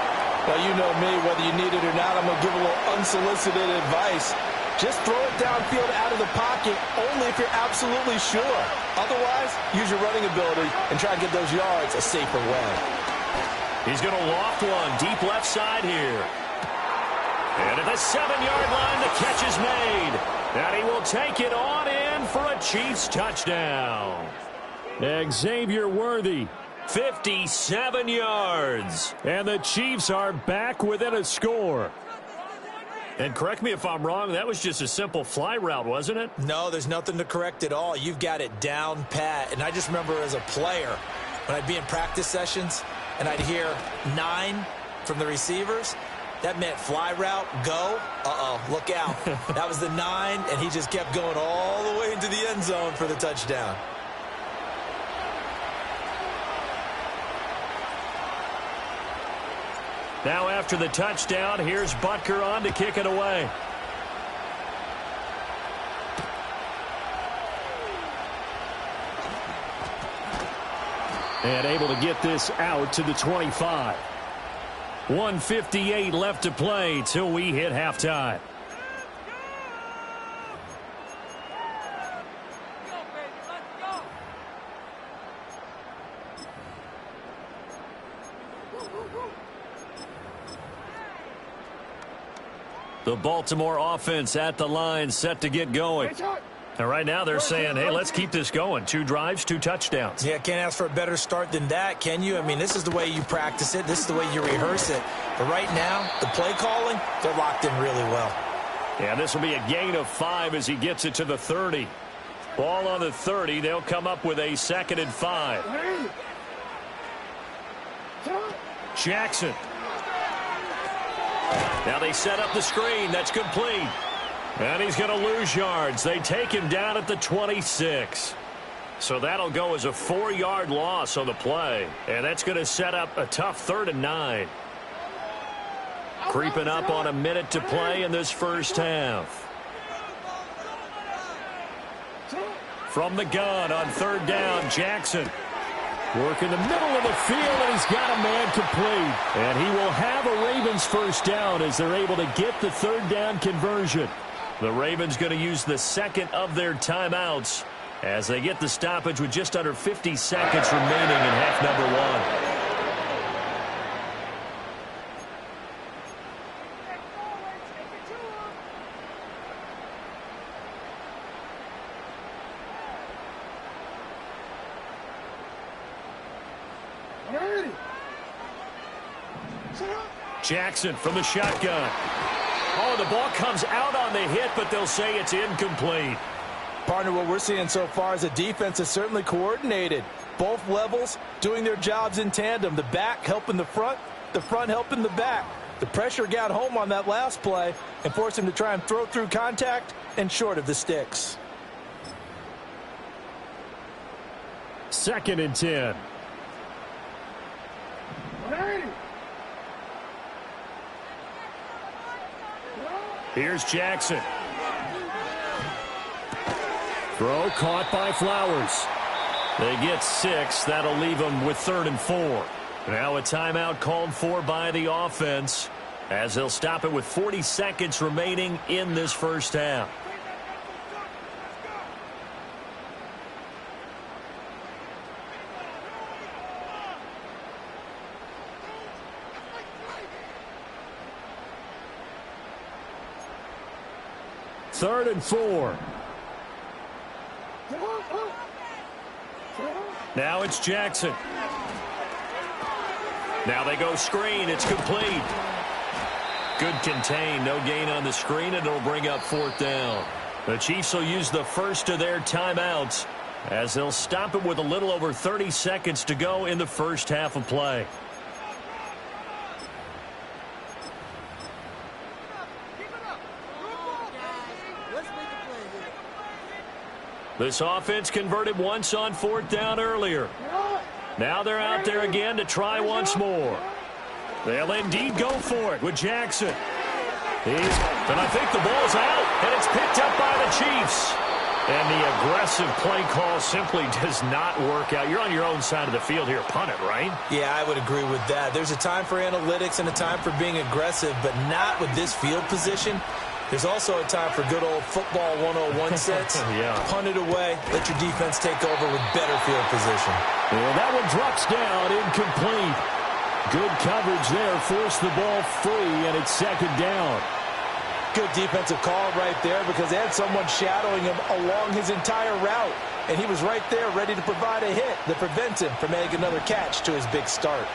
Well, you know me, whether you need it or not, I'm going to give a little unsolicited advice. Just throw it downfield out of the pocket only if you're absolutely sure. Otherwise, use your running ability and try to get those yards a safer way. He's going to loft one deep left side here. And at the 7-yard line, the catch is made. And he will take it on in for a Chiefs touchdown. Xavier Worthy. 57 yards. And the Chiefs are back within a score. And correct me if I'm wrong, that was just a simple fly route, wasn't it? No, there's nothing to correct at all. You've got it down pat. And I just remember as a player, when I'd be in practice sessions and I'd hear 9 from the receivers, that meant fly route, go. Uh-oh, look out. That was the 9, and he just kept going all the way into the end zone for the touchdown. Now after the touchdown, here's Butker on to kick it away. And able to get this out to the 25. 1:58 left to play till we hit halftime. The Baltimore offense at the line, set to get going. And right now they're saying, hey, let's keep this going. 2 drives, 2 touchdowns. Yeah, can't ask for a better start than that, can you? I mean, this is the way you practice it. This is the way you rehearse it. But right now, the play calling, they're locked in really well. Yeah, this will be a gain of 5 as he gets it to the 30. Ball on the 30. They'll come up with a 2nd and 5. Jackson. Now they set up the screen. That's complete. And he's going to lose yards. They take him down at the 26. So that'll go as a 4-yard loss on the play. And that's going to set up a tough 3rd and 9. Creeping up on a minute to play in this first half. From the gun on 3rd down, Jackson. Work in the middle of the field, and he's got a man complete. And he will have a Ravens first down as they're able to get the 3rd down conversion. The Ravens going to use the 2nd of their timeouts as they get the stoppage with just under 50 seconds remaining in half number 1. Jackson from the shotgun. Oh, the ball comes out on the hit, but they'll say it's incomplete. Partner, what we're seeing so far is the defense is certainly coordinated. Both levels doing their jobs in tandem. The back helping the front helping the back. The pressure got home on that last play and forced him to try and throw through contact and short of the sticks. 2nd and 10. Here's Jackson. Throw caught by Flowers. They get 6. That'll leave them with 3rd and 4. Now a timeout called for by the offense as they'll stop it with 40 seconds remaining in this first half. Third and 4. Now it's Jackson. Now they go screen. It's complete. Good contain. No gain on the screen, and it'll bring up 4th down. The Chiefs will use the first of their timeouts as they'll stop it with a little over 30 seconds to go in the first half of play. This offense converted once on 4th down earlier. Now they're out there again to try once more. They'll indeed go for it with Jackson. And I think the ball's out, and it's picked up by the Chiefs. And the aggressive play call simply does not work out. You're on your own side of the field here. Punt it, right? Yeah, I would agree with that. There's a time for analytics and a time for being aggressive, but not with this field position. There's also a time for good old football 101 sense. Yeah. Punt it away. Let your defense take over with better field position. And that one drops down, incomplete. Good coverage there. Forced the ball free, and it's 2nd down. Good defensive call right there because they had someone shadowing him along his entire route. And he was right there ready to provide a hit that prevents him from making another catch to his big start.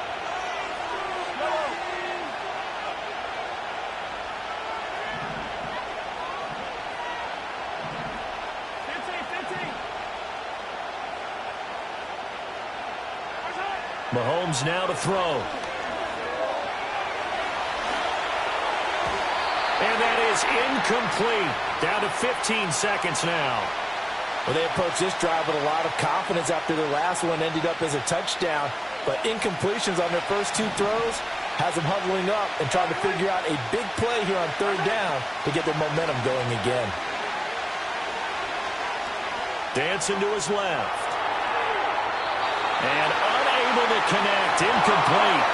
Mahomes now to throw. And that is incomplete. Down to 15 seconds now. Well, they approached this drive with a lot of confidence after their last one ended up as a touchdown. But incompletions on their first 2 throws has them huddling up and trying to figure out a big play here on 3rd down to get their momentum going again. Dancing to his left. And unable to connect. Incomplete.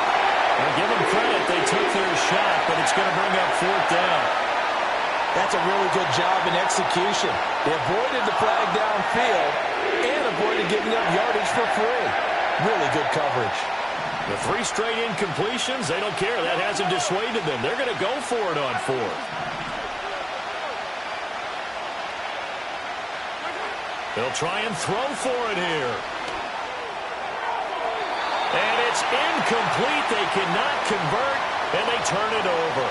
And give them credit. They took their shot, but it's going to bring up 4th down. That's a really good job in execution. They avoided the flag downfield and avoided giving up yardage for free. Really good coverage. The 3 straight incompletions, they don't care. That hasn't dissuaded them. They're going to go for it on 4th. They'll try and throw for it here. And it's incomplete. They cannot convert, and they turn it over.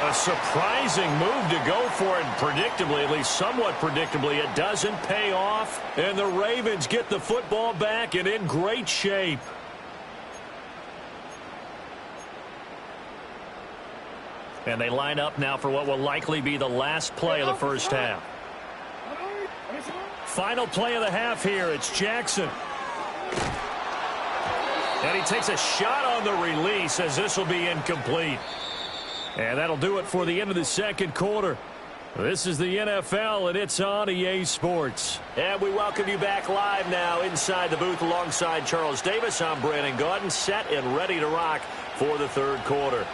A surprising move to go for it, predictably, at least somewhat predictably. It doesn't pay off, and the Ravens get the football back and in great shape. And they line up now for what will likely be the last play of the first half. Final play of the half here. It's Jackson. And he takes a shot on the release as this will be incomplete. And that'll do it for the end of the second quarter. This is the NFL, and it's on EA Sports. And we welcome you back live now inside the booth alongside Charles Davis. I'm Brandon Gaudin, set and ready to rock for the third quarter.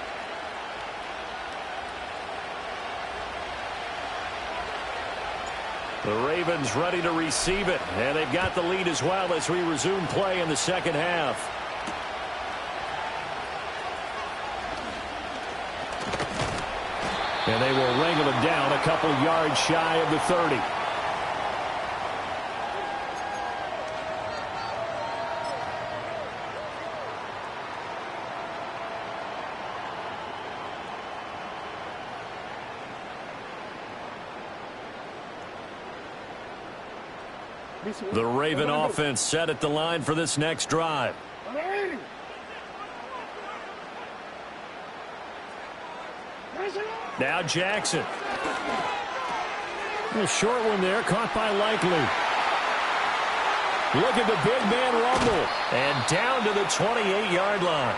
The Ravens ready to receive it, and they've got the lead as well as we resume play in the second half. And they will wrangle him down a couple yards shy of the 30. The Raven offense set at the line for this next drive. Now Jackson. A short one there, caught by Likely. Look at the big man rumble. And down to the 28-yard line.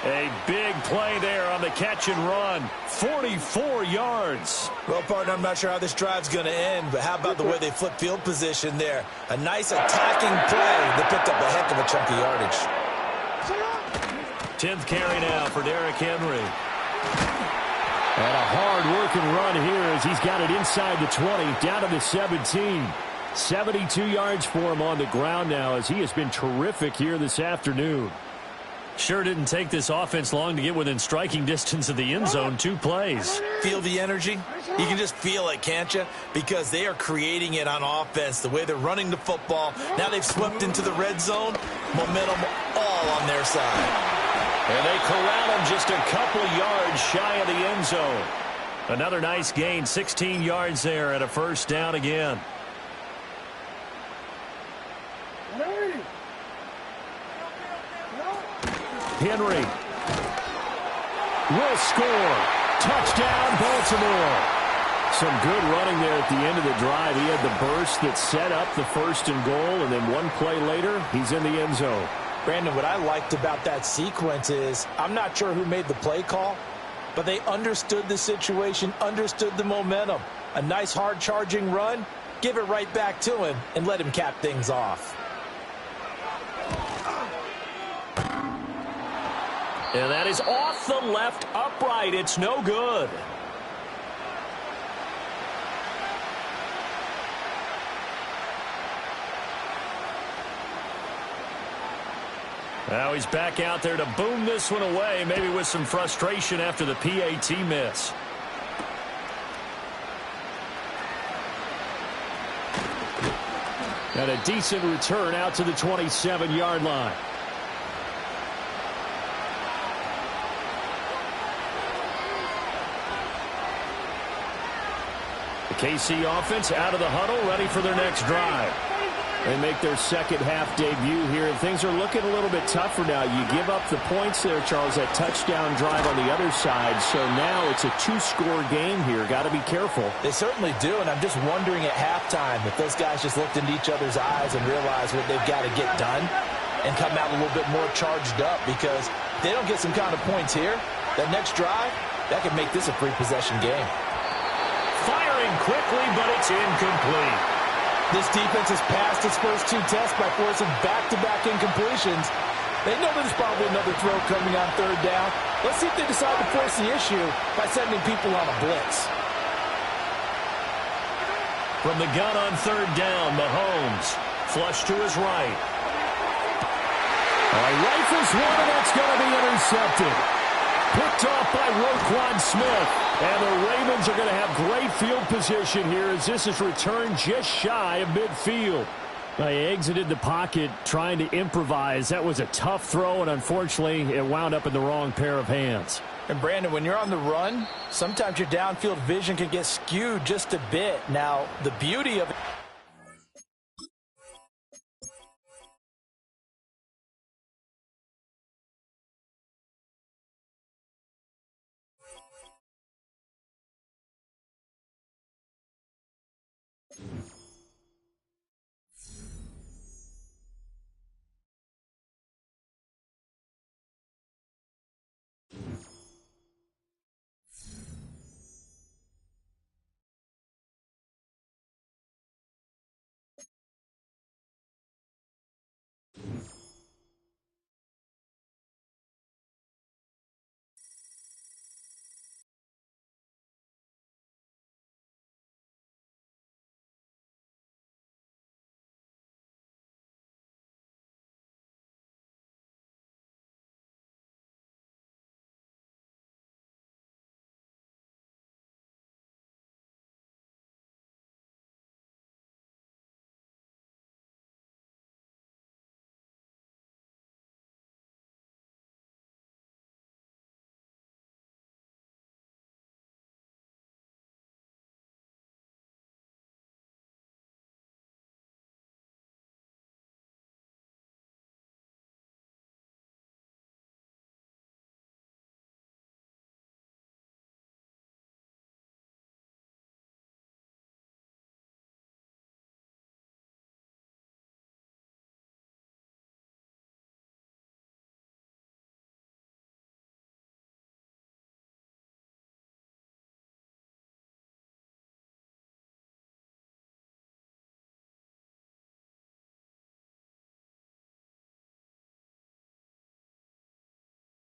A big play there on the catch and run. 44 yards. Well, partner, I'm not sure how this drive's going to end, but how about the way they flip field position there? A nice attacking play that picked up a heck of a chunk of yardage. 10th carry now for Derrick Henry. And a hard-working run here as he's got it inside the 20, down to the 17. 72 yards for him on the ground now as he has been terrific here this afternoon. Sure didn't take this offense long to get within striking distance of the end zone. 2 plays. Feel the energy? You can just feel it, can't you? Because they are creating it on offense. The way they're running the football. Now they've swept into the red zone. Momentum all on their side. And they corral him just a couple yards shy of the end zone. Another nice gain. 16 yards there and a first down again. Henry will score. Touchdown, Baltimore. Some good running there at the end of the drive. He had the burst that set up the 1st and goal, and then one play later, he's in the end zone. Brandon, what I liked about that sequence is I'm not sure who made the play call, but they understood the situation, understood the momentum. A nice hard-charging run, give it right back to him, and let him cap things off. And that is off the left upright. It's no good. Now he's back out there to boom this one away, maybe with some frustration after the PAT miss. And a decent return out to the 27-yard line. The KC offense out of the huddle, ready for their next drive. They make their second half debut here, and things are looking a little bit tougher now. You give up the points there, Charles, that touchdown drive on the other side. So now it's a 2-score game here. Got to be careful. They certainly do, and I'm just wondering at halftime if those guys just looked into each other's eyes and realized what they've got to get done and come out a little bit more charged up, because if they don't get some kind of points here, that next drive, that could make this a free-possession game. Firing quickly, but it's incomplete. This defense has passed its first 2 tests by forcing back-to-back incompletions. They know there's probably another throw coming on 3rd down. Let's see if they decide to force the issue by sending people on a blitz. From the gun on 3rd down, Mahomes flush to his right. Rifles one, and that's going to be intercepted. Picked off by Roquan Smith. And the Ravens are going to have great field position here as this is returned just shy of midfield. They exited the pocket trying to improvise. That was a tough throw, and unfortunately, it wound up in the wrong pair of hands. And, Brandon, when you're on the run, sometimes your downfield vision can get skewed just a bit. Now, the beauty of it.